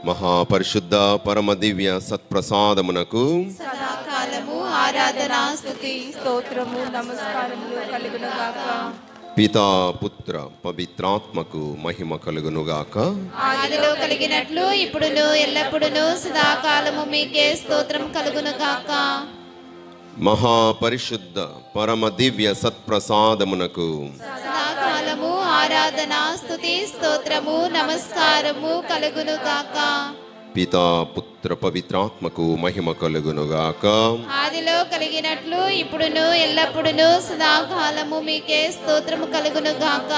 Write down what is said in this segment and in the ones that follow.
మహాపరిశుద్ధ పరమ దివ్య సత్ప్రసాదమునకు సదాకాలము ఆరాధన స్తుతి స్తోత్రము నమస్కారములు కలుగునుగాక. పితా పుత్ర పవిత్రాత్మకు మహిమ కలుగునుగాక. ఆదిలో కలిగినట్లు ఇప్పుడును ఎల్లప్పుడును సదాకాలము మీకే స్తోత్రం కలుగునుగాక. మహాపరిశుద్ధ పరమ దివ్య సత్ప్రసాదమునకు సదాకాలము ఆరాధన స్తుతి స్తోత్రము నమస్కారము కలుగునుగాక. పితా పుత్ర పవిత్రాత్మకు మహిమ కలుగునుగాక. ఆదిలో కలిగినట్లు ఇప్పుడును ఎల్లప్పుడును సదాకాలము మీకే స్తోత్రము కలుగునుగాక.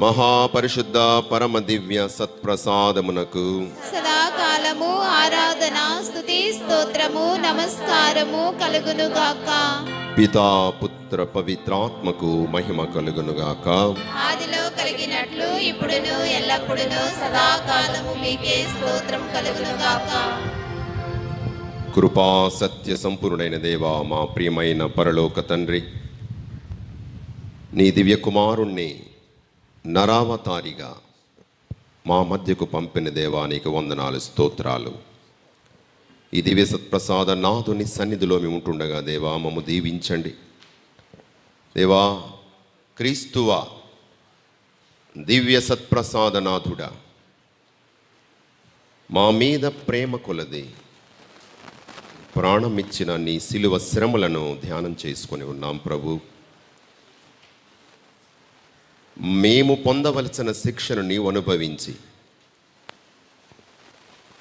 మహాపరిశుద్ధ పరమ దివ్య సత్ప్రసాదమునకు సదాకాలము ఆరాధన స్తుతి స్తోత్రము నమస్కారము కలుగునుగాక. పితా పుత్ర పవిత్రాత్మకు మహిమ కలుగునుగాక. ఆదిలో కలిగినట్లు ఇప్పుడును ఎల్లప్పుడును సదాకాలము మీకే స్తోత్రం కలుగునుగాక. కృపా సత్య సంపూర్ణైన దేవా, మా ప్రియమైన పరలోక తండ్రి, నీ దివ్య కుమారుణ్ణి నరావతారిగా మా మధ్యకు పంపిన దేవా, నీకు వందనాలు స్తోత్రాలు. ఈ దివ్య సత్ప్రసాద నాథుని సన్నిధిలో మేము ఉంటుండగా దేవా మమ్ము దీవించండి. దేవా, క్రీస్తువా, దివ్య సత్ప్రసాదనాథుడా, మా మీద ప్రేమ కొలది ప్రాణమిచ్చిన నీ శిలువ శ్రమలను ధ్యానం చేసుకొని ఉన్నాం ప్రభు. మేము పొందవలసిన శిక్షను నీవు అనుభవించి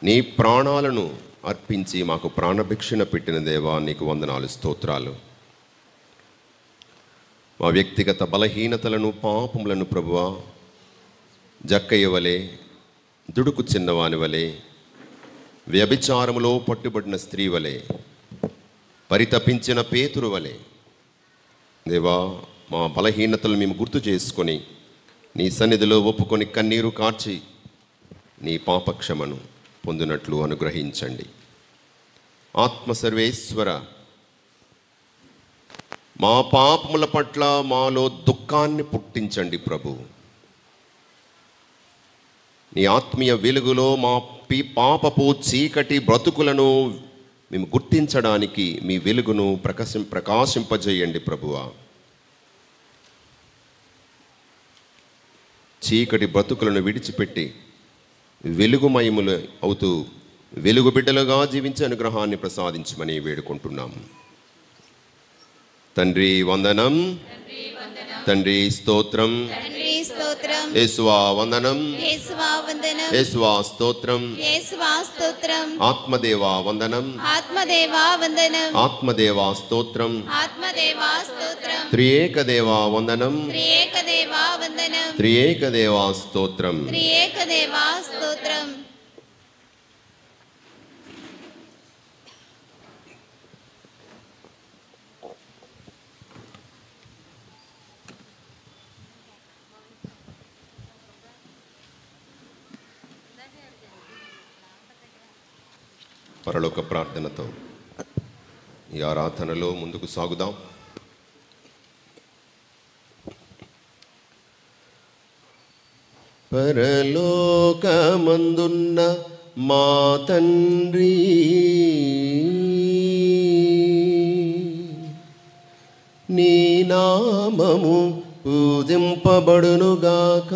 నీ ప్రాణాలను అర్పించి మాకు ప్రాణభిక్షణ పెట్టిన దేవా, నీకు వందనాలు స్తోత్రాలు. మా వ్యక్తిగత బలహీనతలను పాపములను ప్రభువా, జక్కయ్య వలె, దుడుకు చిన్నవాని వలె, వ్యభిచారములో పట్టుబడిన స్త్రీ వలె, పరితపించిన పేతురు వలె దేవా, మా బలహీనతలు మేము గుర్తు చేసుకొని నీ సన్నిధిలో ఒప్పుకొని కన్నీరు కార్చి నీ పాపక్షమను పొందినట్లు అనుగ్రహించండి. ఆత్మ సర్వేశ్వర, మా పాపముల పట్ల మాలో దుఃఖాన్ని పుట్టించండి ప్రభు. నీ ఆత్మీయ వెలుగులో మా పాపపు చీకటి బ్రతుకులను మేము గుర్తించడానికి మీ వెలుగును ప్రకాశింపజేయండి ప్రభువా. చీకటి బ్రతుకులను విడిచిపెట్టి వెలుగుమయములు అవుతూ వెలుగు బిడ్డలుగా జీవించే అనుగ్రహాన్ని ప్రసాదించమని వేడుకుంటున్నాము. తండ్రి వందనం, తండ్రి స్తోత్రం, యేసువా వందనం, యేసువా స్తోత్రం, ఆత్మదేవా వందనం, ఆత్మదేవా స్తోత్రం, త్రియేక దేవా వందనం, త్రియేక దేవా స్తోత్రం. పరలోక ప్రార్థనతో ఈ ఆరాధనలో ముందుకు సాగుదాం. పరలోకమందున్న మా తండ్రి, నీ నామము పూజింపబడునుగాక,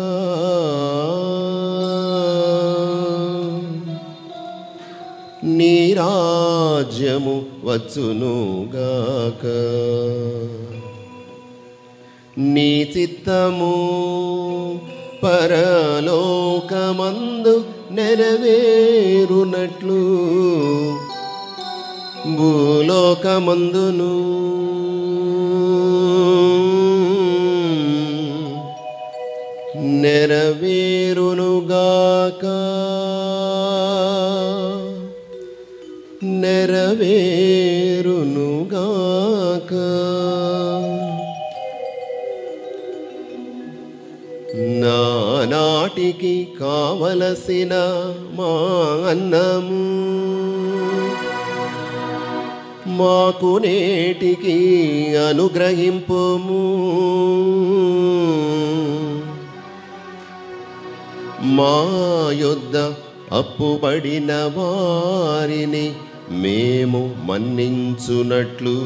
నీ రాజ్యము వచ్చునుగాక, నీ చిత్తము పరలోకమందు నెరవేరునట్లు భూలోకమందును నెరవేరునుగాక నెరవేరునుగాక. నానాటికి కావలసిన మా అన్నము మాకు నేటికి అనుగ్రహింపుము. మా యొద్ద అప్పుబడిన వారిని మేము మన్నించునట్లు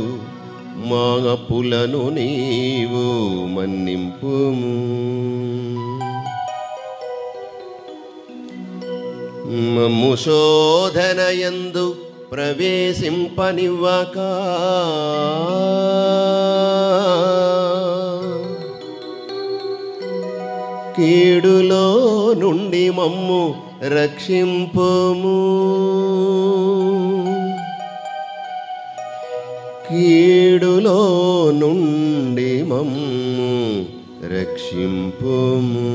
మా అప్పులను నీవు మన్నింపుము. మమ్ము శోధనయందు ప్రవేశింపనివ్వక కీడులో నుండి మమ్ము రక్షింపుము. కీడులో నుండి మమ్ము రక్షింపుము.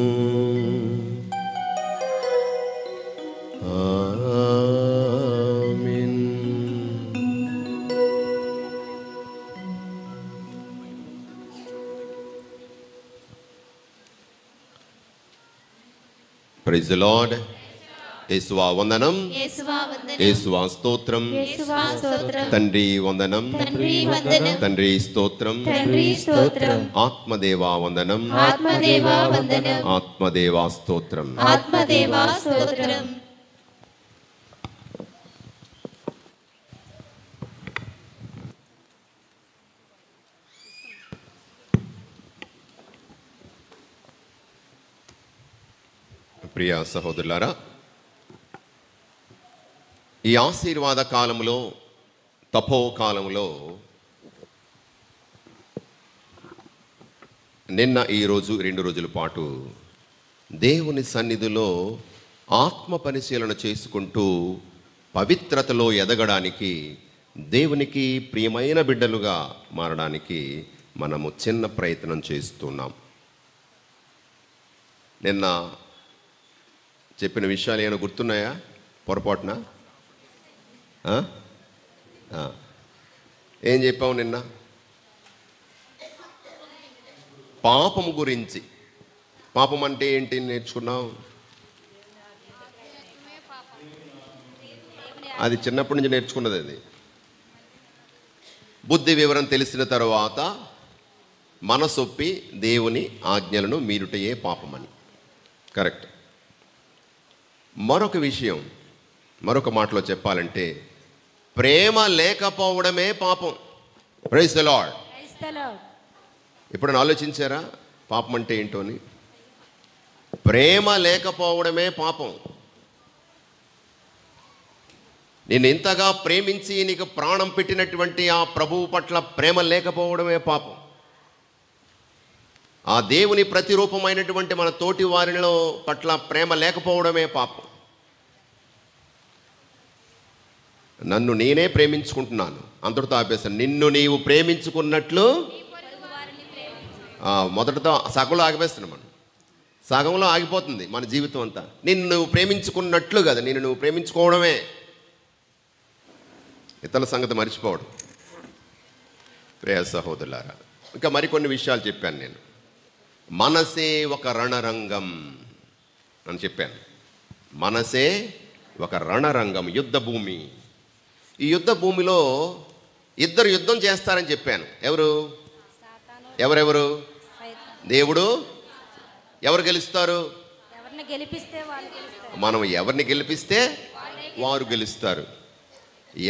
ఆమేన్. Praise the Lord. యేసువా వందనం, యేసువా స్తోత్రం, తండ్రి వందనం, తండ్రి స్తోత్రం, ఆత్మదేవా వందనం, ఆత్మదేవా స్తోత్రం. ప్రియ సహోదరులారా, ఈ ఆశీర్వాద కాలంలో, తపో కాలంలో నిన్న ఈరోజు 2 రోజుల పాటు దేవుని సన్నిధిలో ఆత్మ పరిశీలన చేసుకుంటూ పవిత్రతలో ఎదగడానికి, దేవునికి ప్రియమైన బిడ్డలుగా మారడానికి మనము చిన్న ప్రయత్నం చేస్తున్నాం. నిన్న చెప్పిన విషయాలు ఏమైనా గుర్తున్నాయా? పొరపాటున ఏం చెప్పావు నిన్న? పాపం గురించి. పాపం అంటే ఏంటి నేర్చుకున్నావు? అది చిన్నప్పటి నుంచి నేర్చుకున్నది. అది బుద్ధి వివరం తెలిసిన తర్వాత మనసొప్పి దేవుని ఆజ్ఞలను మీరుటయే పాపమని. కరెక్ట్. మరొక విషయం, మరొక మాటలో చెప్పాలంటే ప్రేమ లేకపోవడమే పాపం. Praise the lord. ఎప్పుడైనా ఆలోచించారా పాపం అంటే ఏంటో అని? ప్రేమ లేకపోవడమే పాపం. నేను ఇంతగా ప్రేమించి నీకు ప్రాణం పెట్టినటువంటి ఆ ప్రభువు పట్ల ప్రేమ లేకపోవడమే పాపం. ఆ దేవుని ప్రతిరూపమైనటువంటి మన తోటి వారిలో పట్ల ప్రేమ లేకపోవడమే పాపం. నన్ను నేనే ప్రేమించుకుంటున్నాను, అంతటితో ఆపేస్తాను. నిన్ను నీవు ప్రేమించుకున్నట్లు మొదటితో సగంలో ఆగిపేస్తున్నాం. మనం సగంలో ఆగిపోతుంది మన జీవితం అంతా. నిన్ను నువ్వు ప్రేమించుకున్నట్లు కదా, నిన్ను నువ్వు ప్రేమించుకోవడమే. ఇతరుల సంగతి మర్చిపోవడం. ప్రియ సహోదరులారా, ఇంకా మరికొన్ని విషయాలు చెప్పాను నేను. మనసే ఒక రణరంగం అని చెప్పాను. మనసే ఒక రణరంగం, యుద్ధ భూమి. ఈ యుద్ధ భూమిలో ఇద్దరు యుద్ధం చేస్తారని చెప్పాను. ఎవరెవరు? దేవుడు. ఎవరు గెలుస్తారు? మనం ఎవరిని గెలిపిస్తే వారు గెలుస్తారు.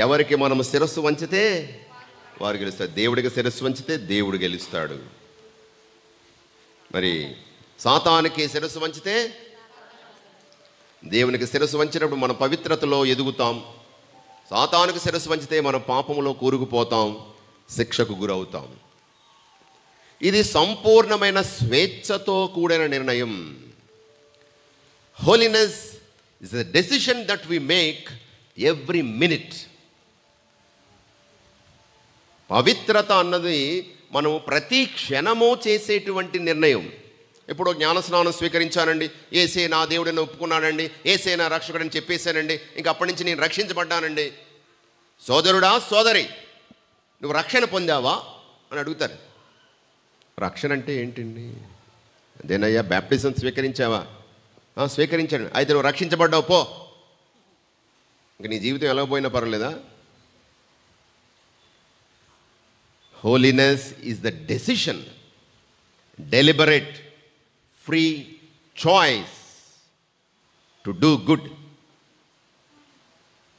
ఎవరికి మనం శిరస్సు వంచితే వారు గెలుస్తారు. దేవుడికి శిరస్సు వంచితే దేవుడు గెలుస్తాడు. మరి సాతానికి శిరస్సు వంచితే, దేవునికి శిరస్సు వంచినప్పుడు మనం పవిత్రతలో ఎదుగుతాం. సాతానికి శిరస్సు వంచితే మనం పాపములో కూరుకుపోతాం, శిక్షకు గురవుతాం. ఇది సంపూర్ణమైన స్వేచ్ఛతో కూడిన నిర్ణయం. Holiness it's a decision that we make every minute. పవిత్రత అన్నది మనం ప్రతి క్షణము చేసేటువంటి నిర్ణయం. ఇప్పుడు జ్ఞానస్నానం స్వీకరించానండి, ఏసే నా దేవుడిని ఒప్పుకున్నానండి, ఏసే నా రక్షకుడని చెప్పేశానండి, ఇంకా అప్పటి నుంచి నేను రక్షించబడ్డానండి. సోదరుడా సోదరి, నువ్వు రక్షణ పొందావా అని అడుగుతారు. రక్షణ అంటే ఏంటండి? అదేనయ్యా బ్యాప్టిజం స్వీకరించావా? స్వీకరించాను. అయితే నువ్వు రక్షించబడ్డావు, పో. ఇంక నీ జీవితం ఎలా పోయినా పర్వాలేదా? Holiness is the decision, deliberate, free choice to do good.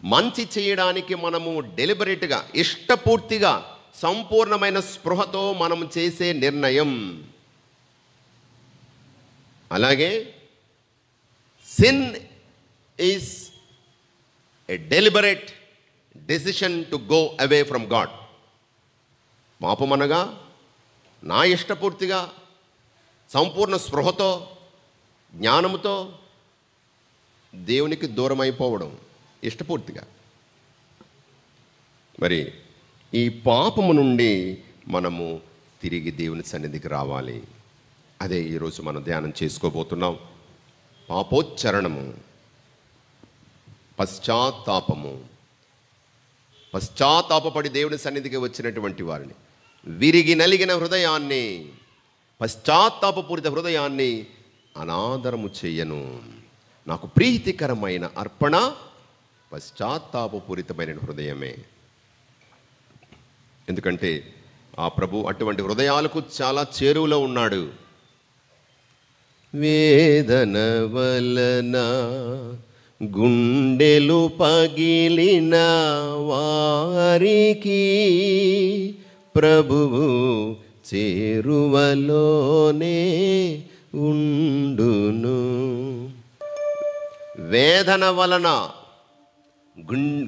మంచి చేయడానికి మనము డెలిబరేట్గా, ఇష్టపూర్తిగా, సంపూర్ణమైన స్పృహతో మనం చేసే నిర్ణయం. అలాగే sin is a deliberate decision to go away from God. పాపమనగా నా ఇష్టపూర్తిగా, సంపూర్ణ స్పృహతో, జ్ఞానంతో దేవునికి దూరం అయిపోవడం, ఇష్టపూర్తిగా. మరి ఈ పాపము నుండి మనము తిరిగి దేవుని సన్నిధికి రావాలి. అదే ఈరోజు మనం ధ్యానం చేసుకోబోతున్నాం. పాపోచ్చరణము, పశ్చాత్తాపము. పశ్చాత్తాపపడి దేవుని సన్నిధికి వచ్చినటువంటి వారిని, విరిగి నలిగిన హృదయాన్ని, పశ్చాత్తాపపూరిత హృదయాన్ని అనాదరము చెయ్యను. నాకు ప్రీతికరమైన అర్పణ పశ్చాత్తాపపూరితమైన హృదయమే. ఎందుకంటే ఆ ప్రభు అటువంటి హృదయాలకు చాలా చేరువలో ఉన్నాడు. వేదన వలన గుండెలు పగిలిన వారికి ప్రభువు చేరువలోనే ఉండును. వేదన వలన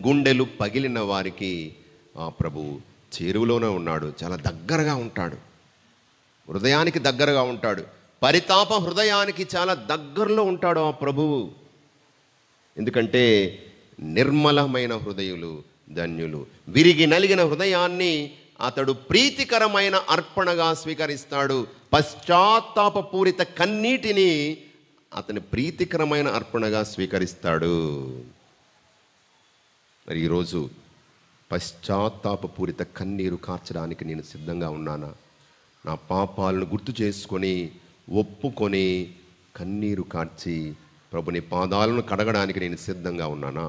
గుండెలు పగిలిన వారికి ఆ ప్రభు చేరువలోనే ఉన్నాడు. చాలా దగ్గరగా ఉంటాడు, హృదయానికి దగ్గరగా ఉంటాడు. పరితాప హృదయానికి చాలా దగ్గరలో ఉంటాడు ఆ ప్రభువు. ఎందుకంటే నిర్మలమైన హృదయులు ధన్యులు. విరిగి నలిగిన హృదయాన్ని అతడు ప్రీతికరమైన అర్పణగా స్వీకరిస్తాడు. పశ్చాత్తాపపూరిత కన్నీటిని అతని ప్రీతికరమైన అర్పణగా స్వీకరిస్తాడు. మరి ఈరోజు పశ్చాత్తాపపూరిత కన్నీరు కార్చడానికి నేను సిద్ధంగా ఉన్నానా? నా పాపాలను గుర్తు చేసుకొని, ఒప్పుకొని, కన్నీరు కార్చి ప్రభుని పాదాలను కడగడానికి నేను సిద్ధంగా ఉన్నానా?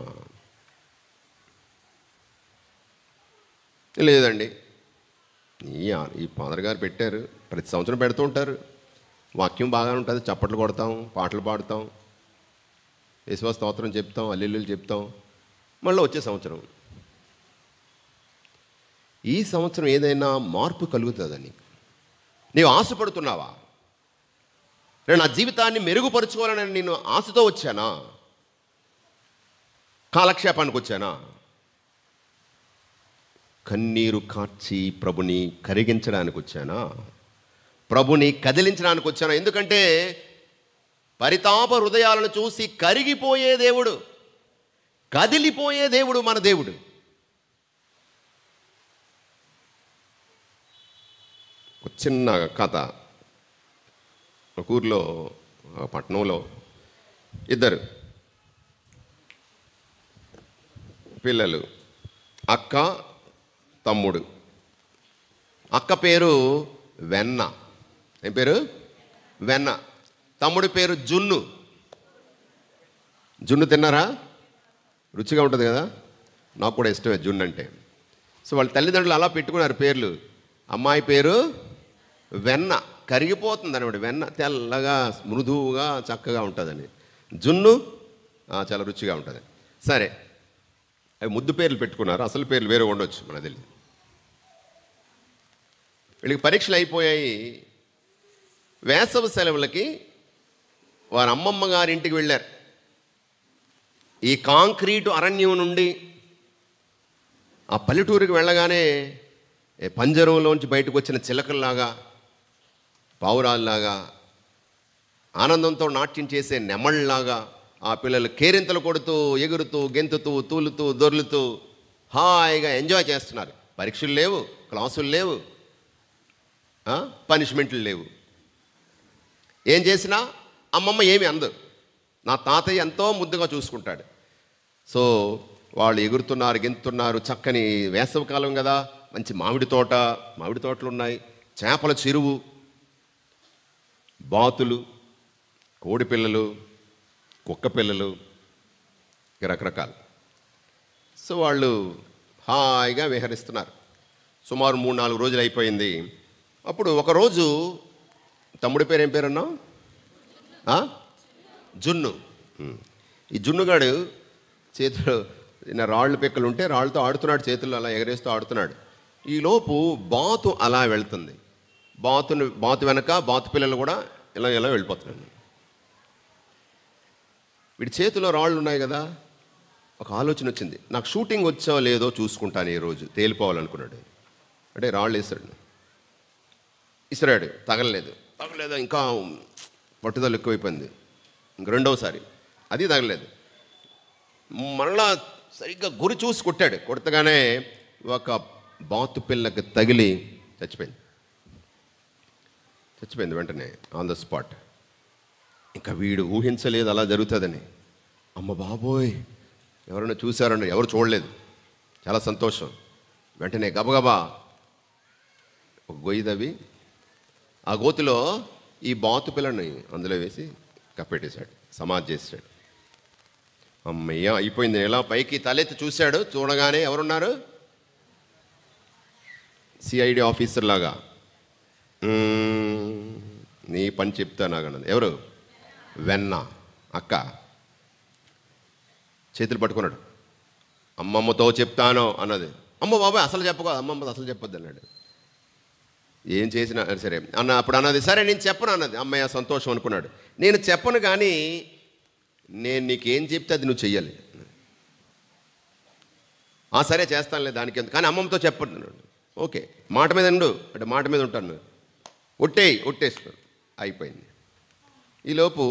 లేదండి, ఈ ఫాదర్ గారు పెట్టారు, ప్రతి సంవత్సరం పెడుతూ ఉంటారు, వాక్యం బాగా ఉంటుంది, చప్పట్లు కొడతాం, పాటలు పాడుతాం, యేసువ స్తోత్రం చెప్తాం, హల్లెలూయా చెప్తాం, మళ్ళీ వచ్చే సంవత్సరం. ఈ సంవత్సరం ఏదైనా మార్పు కలుగుతుందని నీవు ఆశపడుతున్నావా? నేను నా జీవితాన్ని మెరుగుపరుచుకోవాలని నేను ఆశతో వచ్చానా? కాలక్షేపానికి వచ్చానా? కన్నీరు కార్చి ప్రభుని కరిగించడానికి వచ్చానా? ప్రభుని కదిలించడానికి వచ్చానా? ఎందుకంటే పరితాప హృదయాలను చూసి కరిగిపోయే దేవుడు, కదిలిపోయే దేవుడు మన దేవుడు. ఒక చిన్న కథ. ఒక ఊర్లో, పట్టణంలో ఇద్దరు పిల్లలు, అక్క తమ్ముడు. అక్క పేరు వెన్న. ఏం పేరు? వెన్న. తమ్ముడి పేరు జున్ను. జున్ను తిన్నారా? రుచిగా ఉంటుంది కదా, నాకు కూడా ఇష్టమే జున్ను అంటే. సో వాళ్ళ తల్లిదండ్రులు అలా పెట్టుకున్నారు పేర్లు. అమ్మాయి పేరు వెన్న, కరిగిపోతుంది అనమాట. వెన్న తెల్లగా మృదువుగా చక్కగా ఉంటుందని. జున్ను చాలా రుచిగా ఉంటుంది. సరే, అవి ముద్దు పేర్లు పెట్టుకున్నారు, అసలు పేర్లు వేరే ఉండొచ్చు, మనకు తెలియదు. వీళ్ళకి పరీక్షలు అయిపోయాయి. వేసవి సెలవులకి వారి అమ్మమ్మ గారి ఇంటికి వెళ్ళారు. ఈ కాంక్రీటు అరణ్యం నుండి ఆ పల్లెటూరుకి వెళ్ళగానే పంజరంలోంచి బయటకు వచ్చిన చిలకల్లాగా, పావురాల్లాగా, ఆనందంతో నాట్యం చేసే నెమళ్ళలాగా ఆ పిల్లలు కేరింతలు కొడుతూ ఎగురుతూ గెంతుతూ తూలుతూ దొర్లుతూ హాయిగా ఎంజాయ్ చేస్తున్నారు. పరీక్షలు లేవు, క్లాసులు లేవు, పనిష్మెంట్లు లేవు. ఏం చేసినా అమ్మమ్మ ఏమి అందరు. నా తాతయ్య ఎంతో ముద్దుగా చూసుకుంటాడు. సో వాళ్ళు ఎగురుతున్నారు, గెంతుతున్నారు. చక్కని వేసవికాలం కదా, మంచి మామిడి తోటలు ఉన్నాయి, చేపల చెరువు, బాతులు, కోడి పిల్లలు, కుక్క పిల్లలు, రకరకాలు. సో వాళ్ళు హాయిగా విహరిస్తున్నారు. సుమారు 3-4 రోజులు అయిపోయింది. అప్పుడు ఒకరోజు తమ్ముడి పేరు ఏం పేరు అన్నావు? జున్ను. ఈ జున్నుగాడు చేతిలో రాళ్ళు పెక్కలు ఉంటే రాళ్ళతో ఆడుతున్నాడు, చేతుల్లో అలా ఎగరేస్తూ ఆడుతున్నాడు. ఈలోపు బాతు అలా వెళ్తుంది. బాతు వెనక బాతు పిల్లలు కూడా ఇలా వెళ్ళిపోతున్నాడు. వీడి చేతిలో రాళ్ళు ఉన్నాయి కదా, ఒక ఆలోచన వచ్చింది. నాకు షూటింగ్ వచ్చో లేదో చూసుకుంటాను ఈరోజు, తేలిపోవాలనుకున్నాడు. అంటే రాళ్ళు ఇసిరాడు, తగలలేదు. ఇంకా పట్టుదల ఎక్కువైపోయింది. ఇంక రెండవసారి అది తగలలేదు. మరలా సరిగ్గా గురి చూసి కొట్టాడు. కొడతగానే ఒక బాతు పిల్లకి తగిలి చచ్చిపోయింది వెంటనే, ఆన్ ద స్పాట్. ఇంకా వీడు ఊహించలేదు అలా జరుగుతుందని. అమ్మ బాబోయ్, ఎవరైనా చూశారని. ఎవరు చూడలేదు. చాలా సంతోషం. వెంటనే గబగబా ఒక గొయ్యి తవ్వి ఆ గోతిలో ఈ బాతు పిల్లని అందులో వేసి కప్పెట్టేశాడు, సమాధి చేశాడు. అమ్మయ్య అయిపోయింది. ఎలా పైకి తలెత్తి చూశాడు. చూడగానే ఎవరున్నారు? సిఐడి ఆఫీసర్ లాగా. నీ పని చెప్తానాగన్నది. ఎవరు? వెన్న అక్క. చేతులు పట్టుకున్నాడు. అమ్మమ్మతో చెప్తాను అన్నది. అమ్మ బాబాయ్ అసలు చెప్పకో, అమ్మమ్మతో అసలు చెప్పొద్దు అన్నాడు. ఏం చేసినా సరే అన్న. అప్పుడు అన్నది, సరే నేను చెప్పను అన్నది. అమ్మయ్య సంతోషం అనుకున్నాడు. నేను చెప్పను, కానీ నేను నీకేం చెప్తే అది నువ్వు చెయ్యాలి. సరే చేస్తానులే, దానికి ఎందుకు, కానీ అమ్మమ్మతో చెప్పండి. ఓకే, మాట మీద ఉండు అంటే మాట మీద ఉంటాను. ఒట్టేస్తున్నాడు. అయిపోయింది. ఈలోపు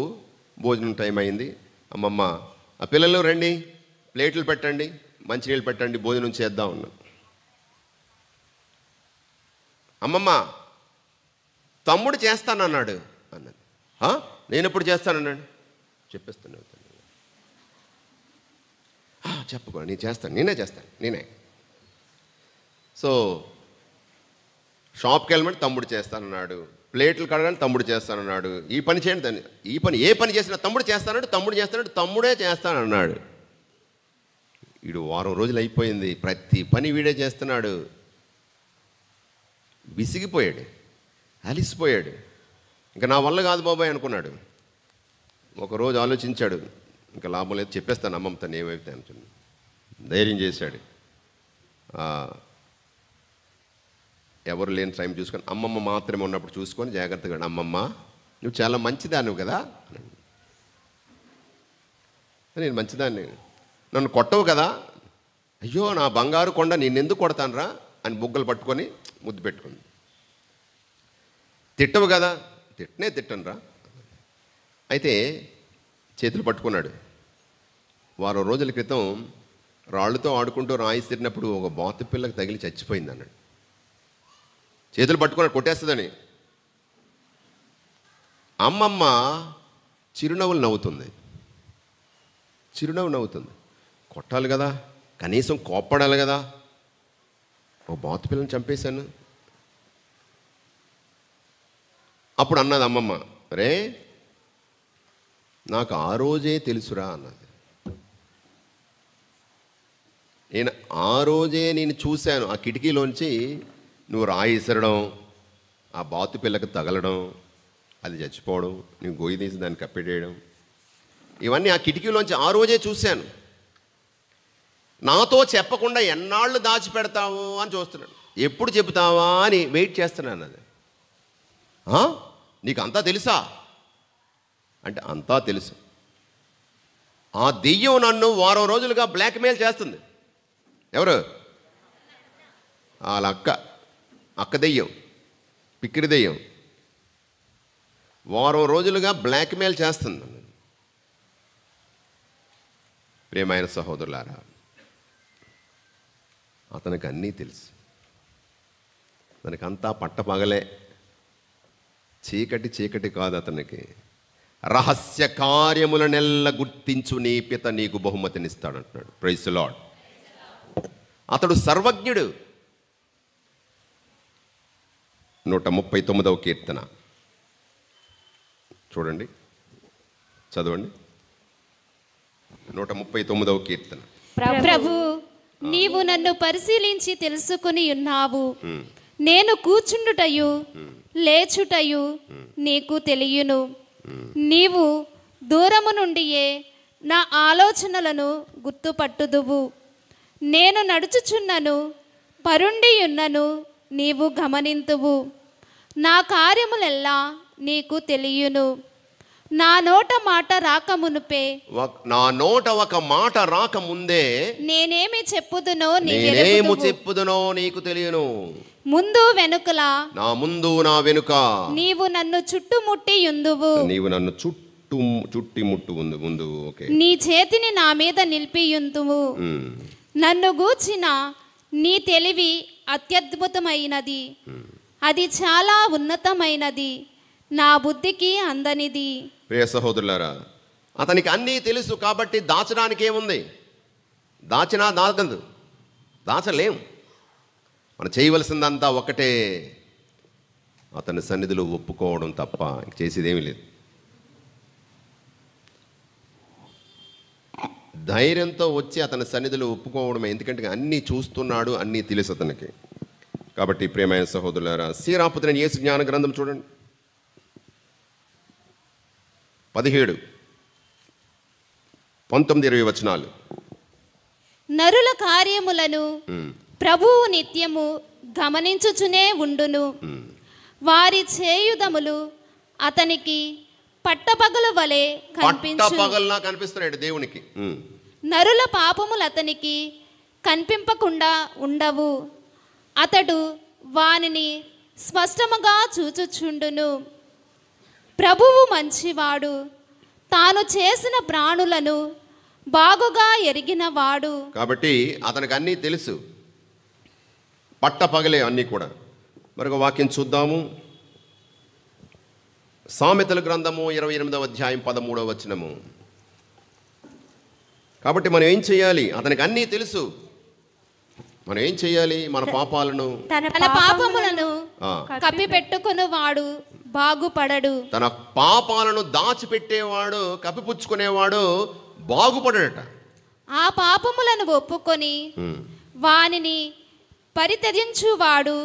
భోజనం టైం అయింది. అమ్మమ్మ, ఆ పిల్లలు రండి, ప్లేట్లు పెట్టండి, మంచినీళ్ళు పెట్టండి, భోజనం చేద్దాం ఉన్నాను. అమ్మమ్మ, తమ్ముడు చేస్తానన్నాడు అన్నది. నేను ఎప్పుడు చేస్తానన్నాడు? చెప్పేస్తాను. చెప్పుకో, నేను చేస్తాను, నేనే. సో షాప్కి వెళ్ళమని తమ్ముడు చేస్తానన్నాడు, ప్లేట్లు కడగాలని తమ్ముడు చేస్తానన్నాడు, ఈ పని చేయండి దాన్ని, ఈ పని ఏ పని చేసినా తమ్ముడు చేస్తాడు, తమ్ముడే చేస్తానన్నాడు. వీడు వారం రోజులు అయిపోయింది, ప్రతి పని వీడే చేస్తున్నాడు. విసిగిపోయాడు, అలిసిపోయాడు. ఇంకా నా వల్ల కాదు బాబాయ్ అనుకున్నాడు. ఒకరోజు ఆలోచించాడు, ఇంకా లాభం లేదు, చెప్పేస్తాను అమ్మమ్మతో ఏమైతే అనుకున్నాను. ధైర్యం చేశాడు. ఎవరు లేని టైం చూసుకొని, అమ్మమ్మ మాత్రమే ఉన్నప్పుడు చూసుకొని జాగ్రత్తగా, అమ్మమ్మ నువ్వు చాలా మంచిదాన్ని కదా, నేను మంచిదాన్ని, నన్ను కొట్టవు కదా, అయ్యో నా బంగారు కొండ నిన్నెందుకు కొడతానురా అని బుగ్గలు పట్టుకొని ముద్దు పెట్టుకుంది. తిట్టవు కదా, తిట్టనురా. అయితే చేతులు పట్టుకున్నాడు. వారం రోజుల క్రితం రాళ్ళతో ఆడుకుంటూ రాయి తిరిగినప్పుడు ఒక బాతు పిల్లకి తగిలి చచ్చిపోయింది అన్నాడు. చేతులు పట్టుకున్నాడు, కొట్టేస్తుందని. అమ్మమ్మ చిరునవ్వు నవ్వుతుంది. కొట్టాలి కదా, కనీసం కోప్పడాలి కదా. ఓ బాతు పిల్లని చంపేశాను. అప్పుడు అన్నది అమ్మమ్మ, రే నాకు ఆ రోజే తెలుసురా అన్నది. నేను ఆ రోజే నేను చూశాను, ఆ కిటికీలోంచి నువ్వు రాయి ఇసరడం, ఆ బాతు పిల్లకి తగలడం, అది చచ్చిపోవడం, నువ్వు గొయ్యి తీసి దాన్ని కప్పెట్టేయడం, ఇవన్నీ ఆ కిటికీలోంచి ఆ రోజే చూశాను. నాతో చెప్పకుండా ఎన్నాళ్ళు దాచిపెడతావు అని చూస్తున్నాడు. ఎప్పుడు చెబుతావా అని వెయిట్ చేస్తున్నాను. అది నీకు అంతా తెలుసా అంటే అంతా తెలుసు. ఆ దెయ్యం నన్ను వారం రోజులుగా బ్లాక్మెయిల్ చేస్తుంది. ఎవరు? వాళ్ళ అక్క దెయ్యం, పిక్కిరి దెయ్యం వారం రోజులుగా బ్లాక్మెయిల్ చేస్తుంది. ప్రియమైన సహోదరులారా, అతనికి అన్నీ తెలుసు. అతనికంతా పట్టపగలే, చీకటి చీకటి కాదు అతనికి. రహస్య కార్యములనెల్ల గుర్తించు నీ పిత నీకు బహుమతినిస్తాడంటున్నాడు. Praise the lord. అతడు సర్వజ్ఞుడు. 139వ కీర్తన చూడండి, చదవండి. 139వ కీర్తన. ప్రభు, నీవు నన్ను పరిశీలించి తెలుసుకుని ఉన్నావు. నేను కూర్చుండుటయు లేచుటయు నీకు తెలియను. నీవు దూరము నుండియే నా ఆలోచనలను గుర్తుపట్టుదువు. నేను నడుచుచున్నను, పరుండియున్నను, నీవు గమనింతువు. నా కార్యములెల్లా నీకు తెలియను. నా నోట మాట రాకమునుపే, నా నోట ఒక మాట రాకముందే నేనేమి చెప్పుదునో నీకు తెలియను. ముందు వెనుకలా, నా ముందు నా వెనుక నీవు నన్ను చుట్టుముట్టి యుందువు. నీవు నన్ను చుట్టుముట్టు ముందు. ఓకే. నీ చేతిని నా మీద నిలిపియుందువు. నన్ను గూర్చిన నీ తెలివి అత్యద్భుతమైనది, అది చాలా ఉన్నతమైనది, నా బుద్ధికి అందనిది. ప్రియ సహోదరులారా, అతనికి అన్నీ తెలుసు కాబట్టి దాచడానికి ఏముంది? దాచినా దాగదు, దాచలేం. మనం చేయవలసిందంతా ఒకటే, అతని సన్నిధిలో ఒప్పుకోవడం తప్ప చేసేదేమీ లేదు. ధైర్యంతో వచ్చి అతని సన్నిధిలో ఒప్పుకోవడమే. ఎందుకంటే అన్నీ చూస్తున్నాడు, అన్నీ తెలుసు అతనికి. కాబట్టి ప్రియమైన సహోదరులారా, సీరాపుత్రుని యేసు జ్ఞాన గ్రంథం చూడండి, 17, 19, 20 వచనాలు. నరుల కార్యములను ప్రభువు నిత్యము గమనించుచునే ఉండును. వారి చేయుదములు అతనికి పట్టపగలు వలె కనిపిస్తున్నాడు దేవునికి. నరుల పాపములు అతనికి కనిపింపకుండా ఉండవు. అతడు వానిని స్పష్టముగా చూచుచుండును. ప్రభువు మంచివాడు, తాను చేసిన ప్రాణులను బాగుగా ఎరిగినవాడు. కాబట్టి అతనికి అన్నీ తెలుసు, పట్టపగలే అన్నీ కూడా. మరొక వాక్యం చూద్దాము. సామెతల గ్రంథము 28వ అధ్యాయం 13వ వచనము. కాబట్టి మనం ఏం చేయాలి? అతనికి అన్నీ తెలుసు. మనం ఏం చేయాలి? మన పాపాలను, తన పాపములను కప్పిపెట్టుకుని వాడు బాగుపడడు. తన పాపాలను దాచిపెట్టేవాడు, కప్పిపుచ్చుకునేవాడు బాగుపడట. ఆ పాపములను ఒప్పుకొని వానిని పరిత్యజించువాడు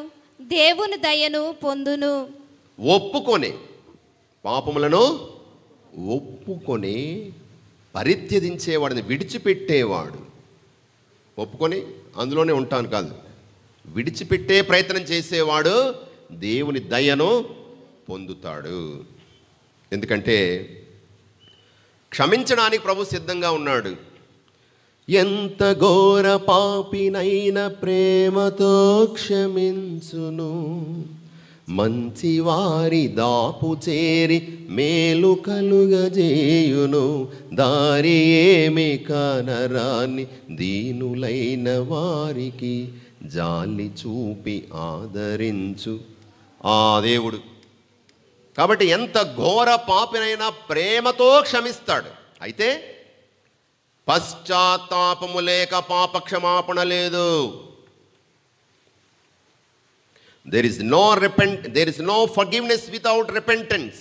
దేవుని దయను పొందును. ఒప్పుకొని, పాపములను ఒప్పుకొని పరిత్యజించేవాడిని, విడిచిపెట్టేవాడు. ఒప్పుకొని అందులోనే ఉంటాను కాదు, విడిచిపెట్టే ప్రయత్నం చేసేవాడు దేవుని దయను పొందుతాడు. ఎందుకంటే క్షమించడానికి ప్రభు సిద్ధంగా ఉన్నాడు. ఎంత ఘోర పాపినైన ప్రేమతో క్షమించును, మంచివారి దాపు చేరి మేలు కలుగజేయును, దారి ఏమి కనరాని దీనులైన వారికి జాలి చూపి ఆదరించు ఆ దేవుడు. కాబట్టి ఎంత ఘోర పాపినైనా ప్రేమతో క్షమిస్తాడు. అయితే పశ్చాత్తాపము లేక పాపక్షమాపణ లేదు. There is no forgiveness without repentance.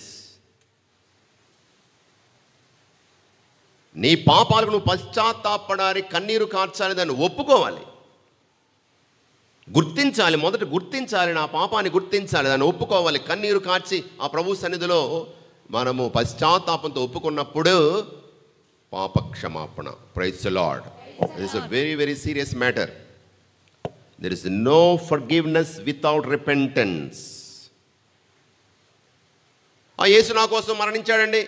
నీ పాపాలకు నువ్వు పశ్చాత్తాపడానికి, కన్నీరు కార్చాలి, దాన్ని ఒప్పుకోవాలి, గుర్తించాలి. మొదట గుర్తించాలి, నా పాపాన్ని గుర్తించాలి, దాన్ని ఒప్పుకోవాలి, కన్నీరు కార్చి ఆ ప్రభు సన్నిధిలో మనము పశ్చాత్తాపంతో ఒప్పుకున్నప్పుడు పాపక్షమాపణ. Praise the lord. It is a very, very serious matter. There is no forgiveness without repentance. ఆ యేసు నా కోసం మరణించాడండి,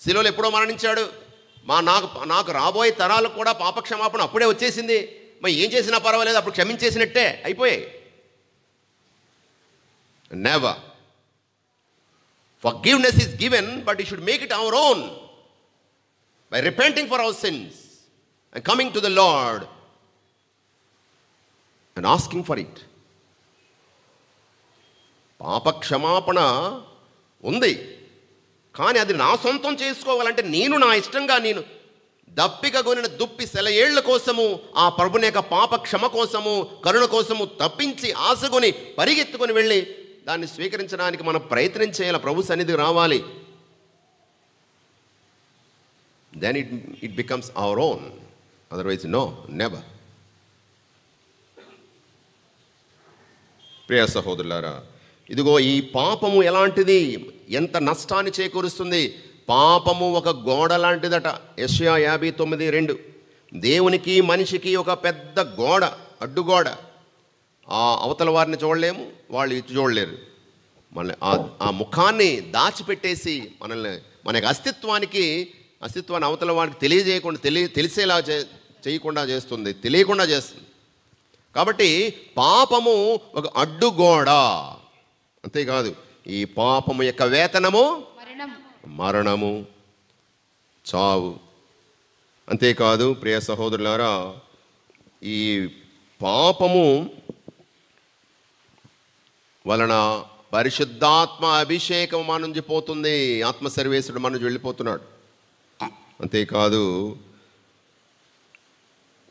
శిలువలో ఎప్పుడో మరణించాడు. నాకు రాబోయే తరాలకు కూడా పాపక్షమాపణ అప్పుడే వచ్చేసింది. మరి ఏం చేసినా పర్వాలేదు, అప్పుడు క్షమించేసినట్టే అయిపోయాయి. Never. Forgiveness is given, but you should make it our own by repenting for our sins. and coming to the Lord and asking for it. పాప క్షమాపణ ఉంది, కానీ అది నా సొంతం చేసుకోవాలంటే నేను నా ఇష్టంగా నేను దప్పిక కొనిన దుప్పి సెలయేళ్ల కోసము ఆ ప్రభుని యొక్క పాప క్షమ కోసము కరుణ కోసము తప్పించి ఆశకొని పరిగెత్తుకొని వెళ్ళి దాన్ని స్వీకరించడానికి మనం ప్రయత్నం చేయాలి, ప్రభు సన్నిధికి రావాలి. Then it becomes our own, otherwise no, never. ప్రియ సహోదరులారా, ఇదిగో ఈ పాపము ఎలాంటిది, ఎంత నష్టాన్ని చేకూరుస్తుంది. పాపము ఒక గోడ లాంటిదట. యెషయా 59:2. దేవునికి మనిషికి ఒక పెద్ద గోడ, అడ్డుగోడ. ఆ అవతల వారిని చూడలేము, వాళ్ళు ఇటు చూడలేరు. మన ఆ ముఖాన్ని దాచిపెట్టేసి మనల్ని మన యొక్క అస్తిత్వాన్ని అవతల వారికి తెలియజేయకుండా తెలిసేలా చేయకుండా చేస్తుంది, తెలియకుండా చేస్తుంది. కాబట్టి పాపము ఒక అడ్డుగోడ. అంతేకాదు, ఈ పాపము యొక్క వేతనము మరణము, చావు. అంతేకాదు ప్రియ సహోదరులారా, ఈ పాపము వలన పరిశుద్ధాత్మ అభిషేకం మన నుంచి పోతుంది, ఆత్మ సర్వేశ్వరుడు మన నుంచి వెళ్ళిపోతున్నాడు. అంతేకాదు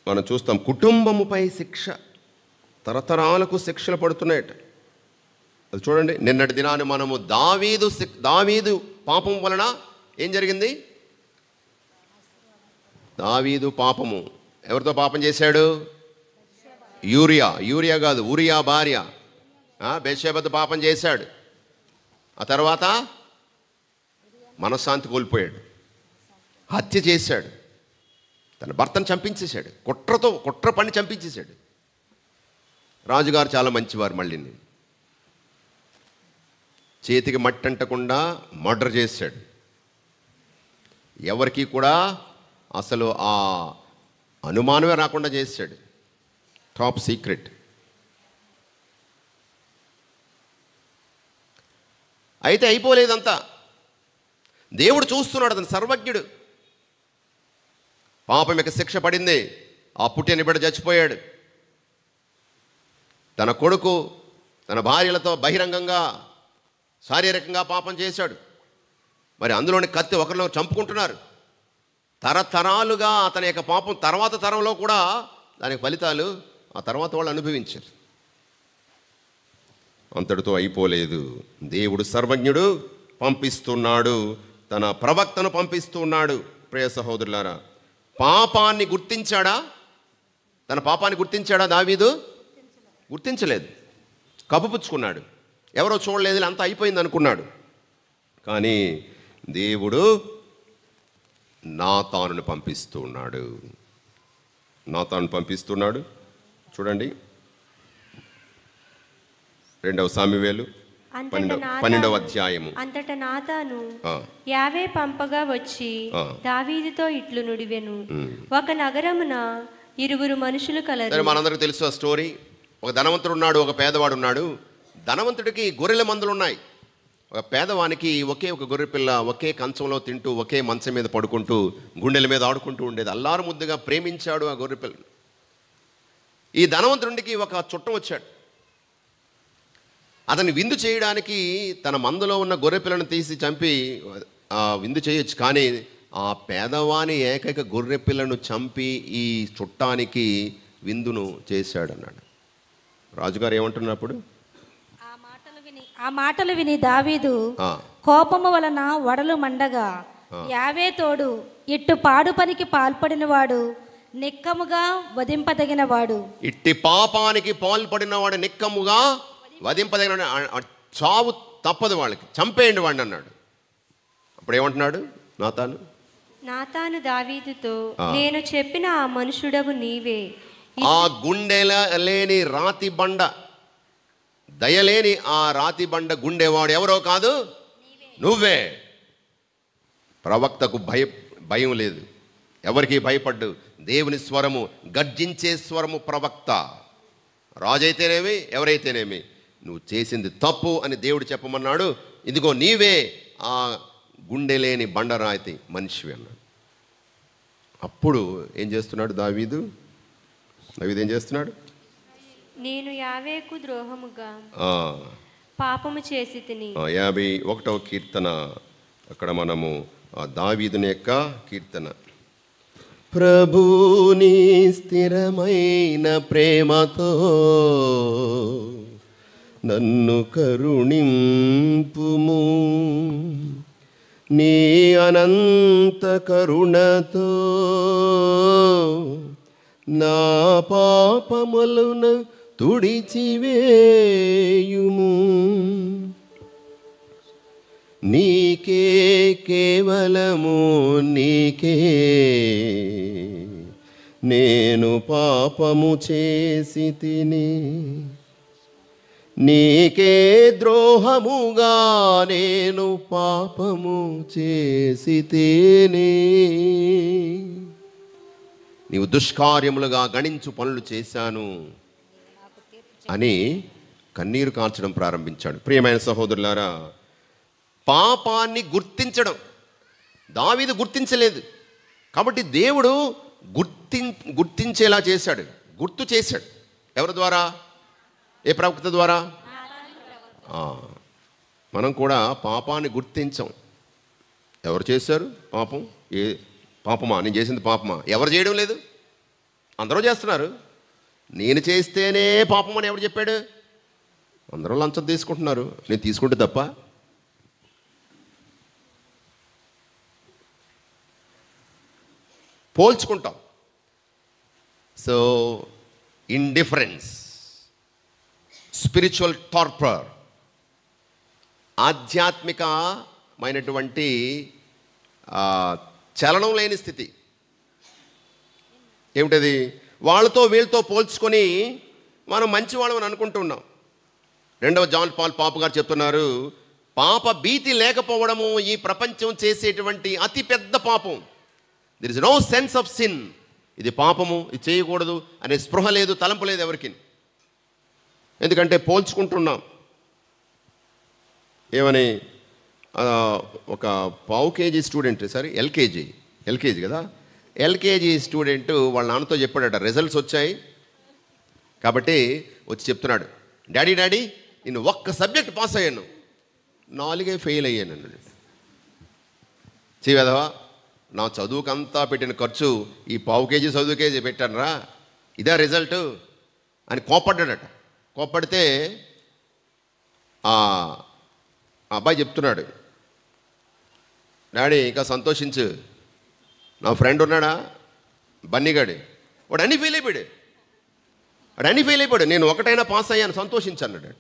మనం చూస్తాం కుటుంబముపై శిక్ష, తరతరాలకు శిక్షలు పడుతున్నాయట. అది చూడండి, నిన్నటి దినాన్ని మనము దావీదు పాపం వలన ఏం జరిగింది? దావీదు పాపము, ఎవరితో పాపం చేశాడు? యూరియా కాదు, ఊరియా భార్య బెత్షెబతో పాపం చేశాడు. ఆ తర్వాత మనశ్శాంతి కోల్పోయాడు, హత్య చేశాడు, తన భర్తను చంపించేశాడు, కుట్ర పని చంపించేశాడు. రాజుగారు చాలా మంచివారు, మళ్ళీ చేతికి మట్టి అంటకుండా మర్డర్ చేశాడు. ఎవరికి కూడా అసలు ఆ అనుమానమే రాకుండా చేశాడు, టాప్ సీక్రెట్. అయితే అయిపోలేదంతా, దేవుడు చూస్తున్నాడు, అతను సర్వజ్ఞుడు. పాపం యొక్క శిక్ష పడింది, ఆ పుట్టిన బిడ్డ చచ్చిపోయాడు. తన కొడుకు తన భార్యలతో బహిరంగంగా శారీరకంగా పాపం చేశాడు. మరి అందులోని కత్తి ఒకరిలో చంపుకుంటున్నారు. తరతరాలుగా అతని యొక్క పాపం తర్వాత తరంలో కూడా దానికి ఫలితాలు ఆ తర్వాత వాళ్ళు అనుభవించారు. అంతటితో అయిపోలేదు. దేవుడు సర్వజ్ఞుడు, పంపిస్తున్నాడు, తన ప్రవక్తను పంపిస్తున్నాడు. ప్రియ సహోదరులారా, పాపాన్ని గుర్తించాడా? తన పాపాన్ని గుర్తించాడా దావీదు? గుర్తించలేదు, కప్పుపుచ్చుకున్నాడు. ఎవరో చూడలేదు, అంతా అయిపోయింది అనుకున్నాడు. కానీ దేవుడు నాతానుని పంపిస్తున్నాడు. చూడండి, 2వ సామెవేలు 12వ అధ్యాయము. అంతట నాతాను యావే పంపగా వచ్చి దావీదుతో ఇట్లు నుడివెను, ఒక నగరమున 2 మనుషులు కలరు. మనందరికీ తెలుసు ఆ స్టోరీ. ఒక ధనవంతుడు ఉన్నాడు, ఒక పేదవాడు ఉన్నాడు. ధనవంతుడికి గొర్రెల మందలు ఉన్నాయి. ఒక పేదవానికి ఒకే ఒక గొర్రె పిల్ల ఒకే కంచంలో తింటూ ఒకే మంచం మీద పడుకుంటూ గుండెల మీద ఆడుకుంటూ ఉండేది. అల్లారు ముద్దుగా ప్రేమించాడు ఆ గొర్రె పిల్ల. ఈ ధనవంతుడికి ఒక చుట్టం వచ్చాడు. అతన్ని విందు చేయడానికి తన మందలో ఉన్న గొర్రె పిల్లను తీసి చంపి విందు చేయొచ్చు, కానీ ఆ పేదవాని ఏకైక గొర్రె పిల్లను చంపి ఈ చుట్టానికి విందును చేశాడు అన్నాడు. రాజుగారు ఏమంటున్నప్పుడు ఆ మాటలు విని దావీదు కోపము వలన వడలు మండగా, యావే తోడు ఇట్టు పాడు పనికి పాల్పడినవాడు నిక్కముగా వధింపదగినవాడు. ఇట్టి పాపానికి పాల్పడినవాడు నిక్కముగా వధింపదగిన, చావు తప్పదు వాళ్ళకి, చంపేయండి వాడిని అన్నాడు. అప్పుడు ఏమంటున్నాడు నాతాను దావీదుతో, నేను చెప్పిన ఆ మనుషుడవు నీవే. ఆ గుండెల లేని రాతి బండ, దయలేని ఆ రాతి బండ గుండెవాడు ఎవరో కాదు, నువ్వే. ప్రవక్తకు భయం లేదు, ఎవరికి భయపడ్డు. దేవుని స్వరము, గర్జించే స్వరము ప్రవక్త. రాజైతేనేమి ఎవరైతేనేమి, నువ్వు చేసింది తప్పు అని దేవుడు చెప్పమన్నాడు. ఇదిగో నీవే ఆ గుండె లేని బండరాయితీ మనిషివి అన్నాడు. అప్పుడు ఏం చేస్తున్నాడు దావీదు ఏం చేస్తున్నాడు? నేను యావేకు ద్రోహముగా పాపము చేసి తిని. 51వ కీర్తన, అక్కడ మనము దావీదుని యొక్క కీర్తన. ప్రభుని స్థిరమైన ప్రేమతో నన్ను కరుణింపుము, నీ అనంత కరుణతో నా పాపములను తుడిచివేయుము. నీకే, కేవలము నీకే నేను పాపము చేసి తిని, నీకే ద్రోహముగా నేను పాపము చేసి తిని. నీవు దుష్కార్యములుగా గణించు పనులు చేశాను అని కన్నీరు కార్చడం ప్రారంభించాడు. ప్రియమైన సహోదరులారా, పాపాన్ని గుర్తించడం దావీదు గుర్తించలేదు కాబట్టి దేవుడు గుర్తించేలా చేశాడు, గుర్తు చేశాడు. ఎవరి ద్వారా? ఏ ప్రవక్త ద్వారా? మనం కూడా పాపాన్ని గుర్తించాం. ఎవరు చేశారు పాపం? పాపమా? నేను చేసింది పాపమా? ఎవరు చేయడం లేదు, అందరూ చేస్తున్నారు. నేను చేస్తేనే పాపం అని ఎవరు చెప్పాడు? అందరూ లంచం తీసుకుంటున్నారు, నేను తీసుకుంటే తప్ప? పోల్చుకుంటాం. సో ఇండిఫరెన్స్, స్పిరిచువల్ టార్పర్, ఆధ్యాత్మికమైనటువంటి చలనం లేని స్థితి. ఏమిటది? వాళ్ళతో వీళ్ళతో పోల్చుకొని మనం మంచివాళ్ళని అనుకుంటున్నాం. 2వ జాన్ పాల్ పాపు గారు చెప్తున్నారు, పాప భీతి లేకపోవడము ఈ ప్రపంచం చేసేటువంటి అతిపెద్ద పాపం. There is no sense of sin. ఇది పాపము, ఇది చేయకూడదు అనే స్పృహ లేదు, తలంపు లేదు ఎవరికి. ఎందుకంటే పోల్చుకుంటున్నాం. ఏమని? ఒక పావు కేజీ స్టూడెంట్, సారీ ఎల్కేజీ కదా, ఎల్కేజీ స్టూడెంట్ వాళ్ళ నాన్నతో చెప్పాడట, రిజల్ట్స్ వచ్చాయి కాబట్టి వచ్చి చెప్తున్నాడు, డాడీ నేను ఒక్క సబ్జెక్ట్ పాస్ అయ్యాను, 4 ఫెయిల్ అయ్యాను అన్నాడు. చీవేదవా, నా చదువుకంతా పెట్టిన ఖర్చు ఈ పావు కేజీ చదువుకే పెట్టానురా, ఇదే రిజల్ట్ అని కోప్పడ్డాడట. కోప్పడితే ఆ అబ్బాయి చెప్తున్నాడు, డాడీ ఇంకా సంతోషించు, నా ఫ్రెండ్ ఉన్నాడా బన్నీగాడు, వాడు అన్నీ ఫెయిల్ అయిపోయాడు, నేను ఒకటైనా పాస్ అయ్యాను, సంతోషించన్నాడు.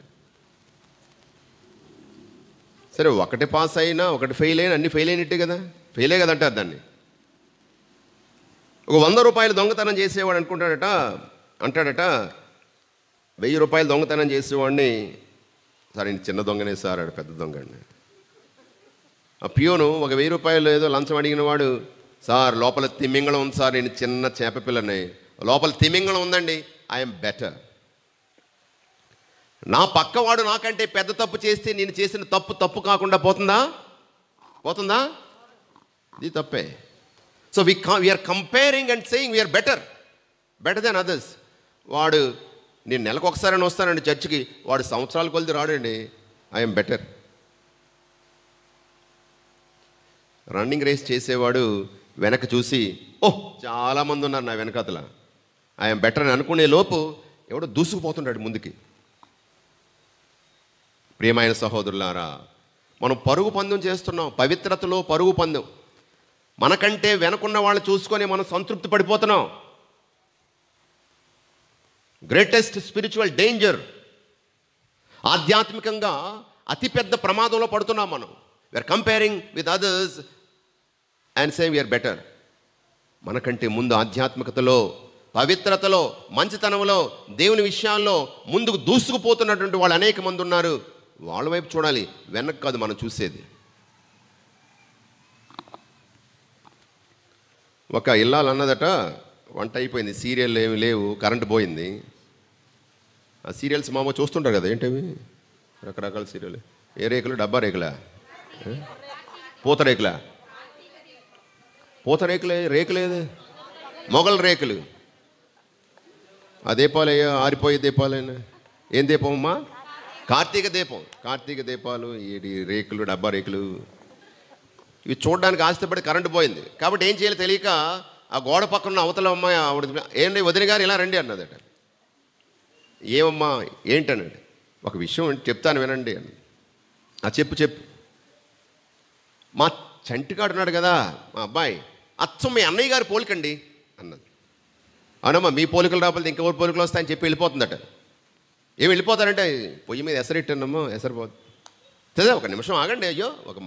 సరే, ఒకటి పాస్ అయినా ఒకటి ఫెయిల్ అయినా అన్ని ఫెయిల్ అయినట్టే కదా, ఫెయిలే కదా అంటారు దాన్ని. ఒక 100 రూపాయలు దొంగతనం చేసేవాడు అంటాడట 1000 రూపాయలు దొంగతనం చేసేవాడిని, సార్ నేను చిన్న దొంగనే సార్, ఆడు పెద్ద దొంగని. ఆ పియోను ఒక 1000 రూపాయలు ఏదో లంచం అడిగిన వాడు, సార్ లోపల తిమింగళం ఉంది సార్, నేను చిన్న చేప పిల్లని, లోపల తిమింగళం ఉందండి, ఐఎమ్ బెటర్. నా పక్కవాడు నాకంటే పెద్ద తప్పు చేస్తే నేను చేసిన తప్పు కాకుండా పోతుందా? ఇది తప్పే. So we are comparing and saying we are better than others. వాడు నేను నెలకు ఒకసారి వస్తానండి చర్చికి, వాడు సంవత్సరాల కొలిది రాడండి, ఐఎమ్ బెటర్. రన్నింగ్ రేస్ చేసేవాడు వెనక చూసి, ఓహ్ చాలామంది ఉన్నారు నా వెనకాతల, ఐఎమ్ బెటర్ అని అనుకునే లోపు ఎవడో దూసుకుపోతుంటాడు ముందుకి. ప్రియమైన సహోదరులారా, మనం పరుగు పందెం చేస్తున్నాం, పవిత్రతలో పరుగు పందెం. మనకంటే వెనకున్న వాళ్ళు చూసుకొని మనం సంతృప్తి పడిపోతున్నాం. గ్రేటెస్ట్ స్పిరిచువల్ డేంజర్, ఆధ్యాత్మికంగా అతిపెద్ద ప్రమాదంలో పడుతున్నాం మనం. We are comparing with others and saying we are better. మనకంటే ముందు ఆధ్యాత్మికతలో, పవిత్రతలో, మంచితనంలో, దేవుని విషయాల్లో ముందుకు దూసుకుపోతున్నటువంటి వాళ్ళు అనేక మంది ఉన్నారు. వాళ్ళ వైపు చూడాలి, వెనక్కి కాదు మనం చూసేది. ఒక ఇల్లాలు అన్నదట, వంట అయిపోయింది, సీరియల్ ఏమి లేవు, కరెంటు పోయింది. ఆ సీరియల్స్ మామూలు చూస్తుంటారు కదా, ఏంటవి రకరకాల సీరియల్. ఏ రేకులు? డబ్బా రేకులా? పూత రేకులే రేకులేదు. మొగల్ రేకులు. ఆ దీపాలు ఆరిపోయే దీపాలైనా ఏం దీపం అమ్మా? కార్తీక దీపం. కార్తీక దీపాలు, ఈ రేకులు, డబ్బా రేకులు, ఇవి చూడడానికి ఆశపడి కరెంటు పోయింది. కాబట్టి ఏం చేయాలి తెలియక ఆ గోడ పక్కన అవతల అమ్మాయి ఆవిడ, ఏంటి వదిన గారు ఇలా రండి అన్నదట. ఏమమ్మా ఏంటనండి. ఒక విషయం చెప్తాను వినండి అని. చెప్పు మా చంటిగాడు ఉన్నాడు కదా మా అబ్బాయి, అచ్చం మీ అన్నయ్య గారి పోలికండి అన్నది. అవునమ్మా, మీ పోలికలు రాకపోతే ఇంకెవరి పోలికలు వస్తాయని చెప్పి వెళ్ళిపోతుందట. ఏమి వెళ్ళిపోతారంటే, పొయ్యి మీద ఎసరెట్టానమ్మా, ఎసరిపోతుంది. ఒక నిమిషం ఆగండి, అయ్యో ఒక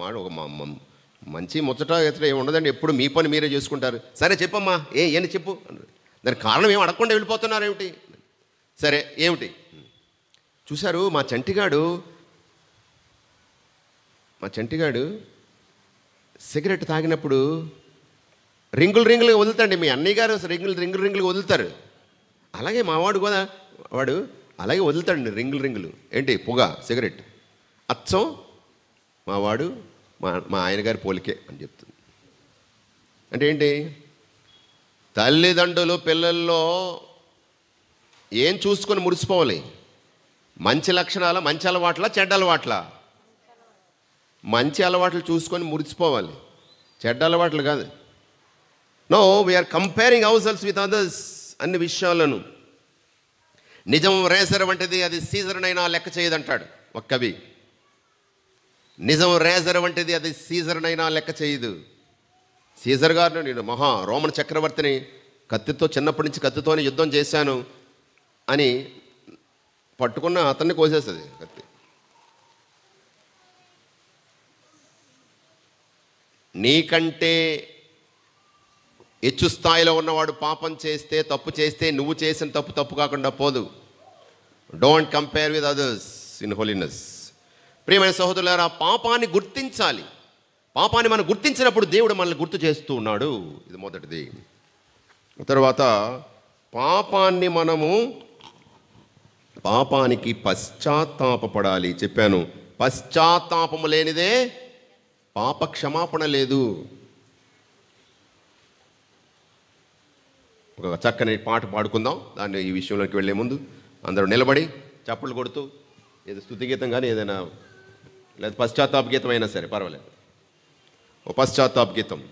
మంచి ముచ్చట ఎత్తట ఏమి ఉండదండి, ఎప్పుడు మీ పని మీరే చేసుకుంటారు. సరే చెప్పమ్మా, ఏని చెప్పు అన్నది. దానికి కారణం ఏమి అడగకుండా వెళ్ళిపోతున్నారు ఏమిటి? సరే ఏమిటి చూశారు, మా చంటిగాడు సిగరెట్ తాగినప్పుడు రింగులుగా వదులుతాండి. మీ అన్నయ్య గారు రింగులుగా వదులుతారు. అలాగే మావాడు కూడా వాడు అలాగే వదులుతాడండి రింగులు. ఏంటి? పొగ, సిగరెట్. అచ్చం మావాడు మా ఆయన గారి పోలికే అని చెప్తుంది. అంటే ఏంటి? తల్లిదండ్రులు పిల్లల్లో ఏం చూసుకొని మురిసిపోవాలి? మంచి లక్షణాల, మంచి అలవాట్ల, చెడ్డ అలవాట్ల? మంచి అలవాట్లు చూసుకొని మురిసిపోవాలి, చెడ్డ అలవాట్లు కాదు. No, we are comparing ourselves with others అన్ని విషయాలను. నిజం రేసర్ వంటిది, అది సీజర్నైనా లెక్క చేయదంటాడు ఒక కవి. నిజం రేజర్ వంటిది, అది సీజర్నైనా లెక్క చేయదు. సీజర్ గారు, నేను రోమన్ చక్రవర్తిని కత్తితో, చిన్నప్పటి నుంచి కత్తితోనే యుద్ధం చేశాను అని పట్టుకున్న అతన్ని కోసేస్తుంది కత్తి. నీకంటే హెచ్చు స్థాయిలో ఉన్నవాడు పాపం చేస్తే, తప్పు చేస్తే, నువ్వు చేసిన తప్పు కాకుండా పోదు. Don't compare with others in holiness. ప్రియమైన సహోదరులారా, పాపాన్ని గుర్తించాలి. పాపాన్ని మనం గుర్తించినప్పుడు దేవుడు మనల్ని గుర్తు చేస్తూ ఉన్నాడు. ఇది మొదటిది. తర్వాత పాపానికి పశ్చాత్తాపపడాలి. చెప్పాను, పశ్చాత్తాపము లేనిదే పాప క్షమాపణ లేదు. ఒక చక్కని పాట పాడుకుందాం. దాన్ని ఈ విషయంలోకి వెళ్ళే ముందు అందరూ నిలబడి చప్పట్లు కొడుతూ, ఏదో స్తుతి గీతం కానీ ఏదైనా, లేదా పశ్చాత్తాప గీతం అయినా సరే పర్వాలేదు, ఓ పశ్చాత్తాప గీతం.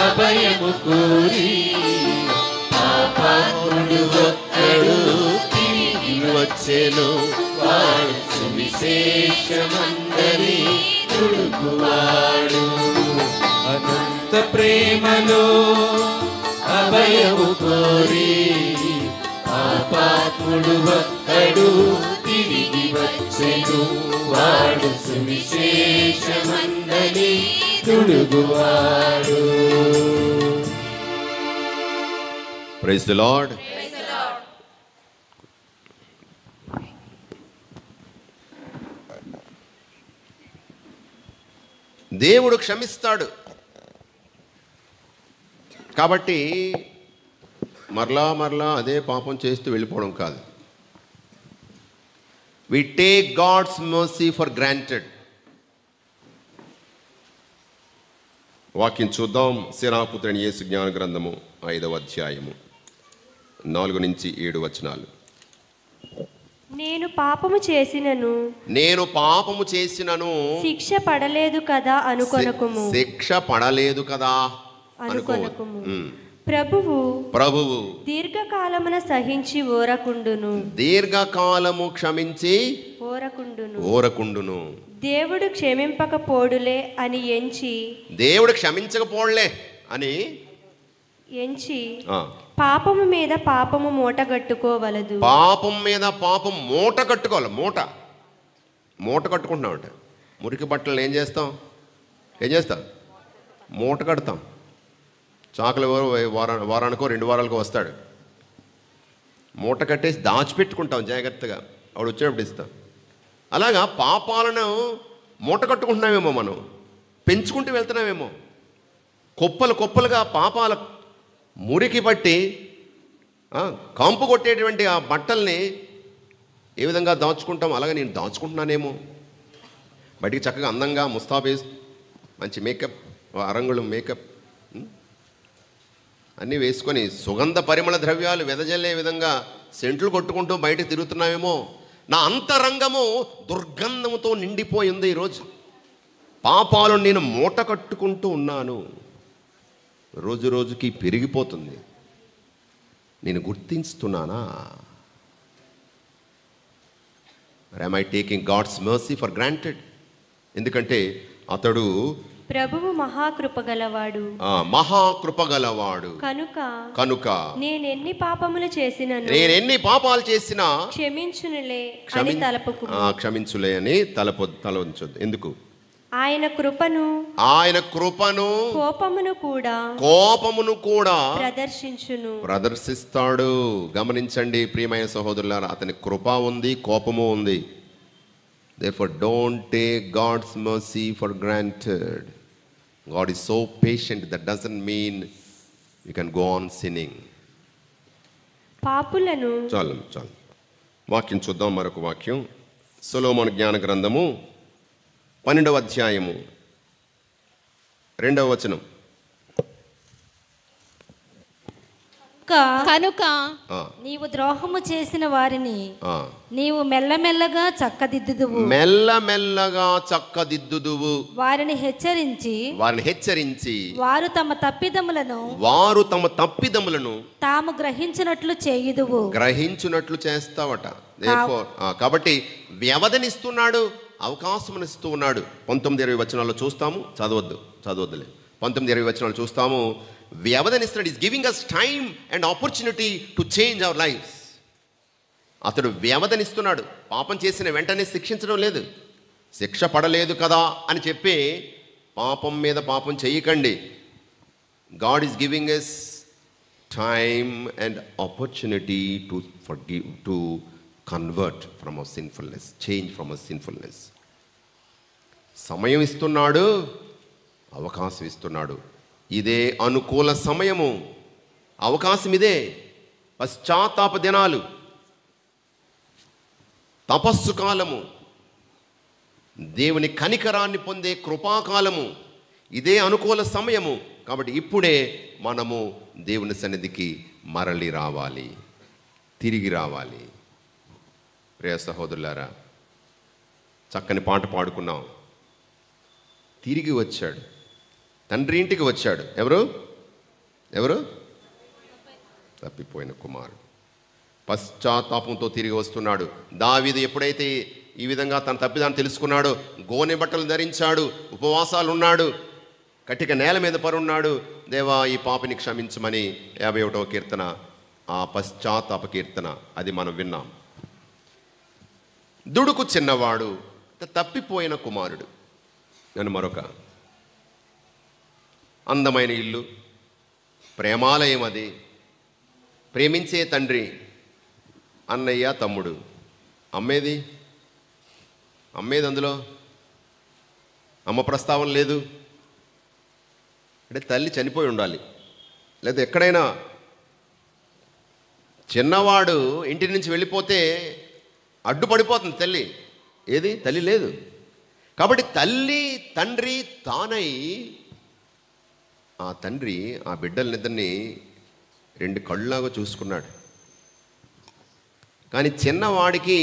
అభయము కోరి పాపాత్ముడు ఒక్కడు తిరిగి వచ్చెను వాడు సువిశేషమందరి తుడుకువాడు అనంత ప్రేమలో అభయము కోరి పాపాత్ముడు ఒక్కడు తిరిగి వచ్చెను వాడు సువిశేషమందరి తుడుగువాడు. Praise the Lord. దేవుడు క్షమిస్తాడు. కాబట్టి మరలా అదే పాపం చేస్తూ వెళ్ళిపోవడం కాదు. We take God's mercy for granted. వాక్యం చూద్దాం. శిరాపుత్రుని యేసు జ్ఞాన గ్రంథము 5వ అధ్యాయము 4-7 వచనాలు. నేను పాపము చేసినను శిక్ష పడలేదు కదా అనుకొనకుము. శిక్ష పడలేదు కదా అనుకొనకుము. ప్రభువు దీర్ఘకాలమున సహించి దీర్ఘకాలము క్షమించి ఓరకుండును. దేవుడు క్షమింపకపోడులే అని దేవుడు క్షమించకపోడులే అని పాపము మీద పాపము మూటగట్టుకోవలదు. పాపం మీద పాపం మూట కట్టుకోవాలి. మూట కట్టుకుంటున్నామంట. మురికి బట్టలు ఏం చేస్తాం? మూట కడతాం. చాకలు వారానికో 2 వారాలకో వస్తాడు. మూట కట్టేసి దాచిపెట్టుకుంటాం జాగ్రత్తగా. ఆవిడ వచ్చేటప్పుడు ఇస్తాం. అలాగా పాపాలను మూట కట్టుకుంటున్నామేమో, మనం పెంచుకుంటూ వెళ్తున్నామేమో. కుప్పలుగా పాపాల మురికి పట్టి కంపు కొట్టేటువంటి ఆ బట్టల్ని ఏ విధంగా దాచుకుంటాం, అలాగే నేను దాచుకుంటున్నానేమో. బయటికి చక్కగా అందంగా ముస్తాబేస్, మంచి మేకప్, అరంగుళం మేకప్ అన్నీ వేసుకొని సుగంధ పరిమళ ద్రవ్యాలు వెదజల్లే విధంగా సెంట్లు కొట్టుకుంటూ బయట తిరుగుతున్నామేమో. నా అంతరంగము దుర్గంధముతో నిండిపోయింది. ఈరోజు పాపాలు నేను మూట కట్టుకుంటూ ఉన్నాను. రోజుకి పెరిగిపోతుంది. నేను గుర్తిస్తున్నానా? am I taking God's mercy for granted? ఎందుకంటే అతడు ప్రభువు మహాకృపగలవాడు కనుక నేనెన్ని పాపాలు చేసినా క్షమించులే అని తలొంచొద్దు. ఎందుకు? ఆయన కృపను కోపమును కూడా ప్రదర్శిస్తాడు. గమనించండి ప్రియమైన సహోదరులారా, అతని కృప ఉంది, కోపము ఉంది. Therefore don't take God's mercy for granted. God is so patient. That doesn't mean you can go on sinning. చాలు వాక్యం చూద్దాం. మరొక వాక్యం సొలొమోను జ్ఞాన గ్రంథము 12వ అధ్యాయము 2వ వచనం. కనుక నీవు ద్రోహము చేసిన వారిని నీవు మెల్లమెల్లగా చక్కదిద్దుదువు. వారిని హెచ్చరించి వారు తమ తప్పిదములను తాము గ్రహించినట్లు చేస్తావట. కాబట్టి వ్యవధినిస్తున్నాడు, అవకాశమునిస్తూ ఉన్నాడు. 19-20 వచనాల్లో చూస్తాము. చదవద్దులే. 19-20 వచనాలు చూస్తాము. వ్యవధినిస్తున్నాడు. Is giving us time and opportunity to change our lives. అతడు వ్యవధినిస్తున్నాడు. పాపం చేసిన వెంటనే శిక్షించడం లేదు. శిక్ష పడలేదు కదా అని చెప్పి పాపం మీద పాపం చేయకండి. God is giving us time and opportunity to convert from our sinfulness, change from our sinfulness. సమయం ఇస్తున్నాడు, అవకాశం ఇస్తున్నాడు. ఇదే అనుకూల సమయము, అవకాశం ఇదే. పశ్చాత్తాప దినాలు, తపస్సు కాలము, దేవుని కనికరాన్ని పొందే కృపాకాలము, ఇదే అనుకూల సమయము. కాబట్టి ఇప్పుడే మనము దేవుని సన్నిధికి మరలి రావాలి, తిరిగి రావాలి. ప్రియ సహోదరులారా, చక్కని పాట పాడుకున్నాం. తిరిగి వచ్చాడు, తండ్రి ఇంటికి వచ్చాడు. ఎవరు? ఎవరు? తప్పిపోయిన కుమారుడు. పశ్చాత్తాపంతో తిరిగి వస్తున్నాడు. దావీదు ఎప్పుడైతే ఈ విధంగా తన తప్పిదాన్ని తెలుసుకున్నాడో గోనె బట్టలు ధరించాడు, ఉపవాసాలు ఉన్నాడు, కటిక నేల మీద పరున్నాడు. దేవా ఈ పాపిని క్షమించమని 51వ కీర్తన, ఆ పశ్చాత్తాప కీర్తన, అది మనం విన్నాం. దుడుకు చిన్నవాడు, తప్పిపోయిన కుమారుడు అని మరొక అందమైన ఇల్లు, ప్రేమాలయం, అది ప్రేమించే తండ్రి, అన్నయ్య, తమ్ముడు. అమ్మేది అందులో అమ్మ ప్రస్తావన లేదు. అంటే తల్లి చనిపోయి ఉండాలి. లేదా ఎక్కడైనా చిన్నవాడు ఇంటి నుంచి వెళ్ళిపోతే అడ్డుపడిపోతుంది తల్లి. ఏది? తల్లి లేదు. కాబట్టి తల్లి తండ్రి తానై ఆ తండ్రి ఆ బిడ్డలనిద్దరినీ 2 కళ్ళలాగా చూసుకున్నాడు. కానీ చిన్నవాడికి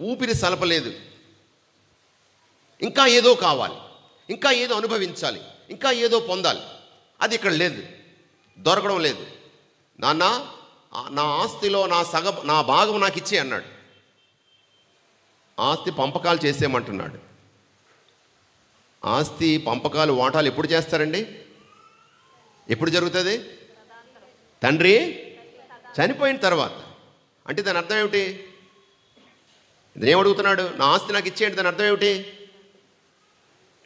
ఊపిరి సలపలేదు. ఇంకా ఏదో కావాలి, ఇంకా ఏదో అనుభవించాలి, ఇంకా ఏదో పొందాలి. అది ఇక్కడ లేదు, దొరకడం లేదు. నాన్న, నా ఆస్తిలో నా భాగం నాకు ఇచ్చే అన్నాడు. ఆస్తి పంపకాలు చేసేయమంటున్నాడు. ఆస్తి పంపకాలు, వాటాలు ఎప్పుడు చేస్తారండి? ఎప్పుడు జరుగుతుంది? తండ్రి చనిపోయిన తర్వాత. అంటే దాని అర్థం ఏమిటి? ఇతను ఏమడుగుతున్నాడు? నా ఆస్తి నాకు ఇచ్చేయండి. దాని అర్థం ఏమిటి?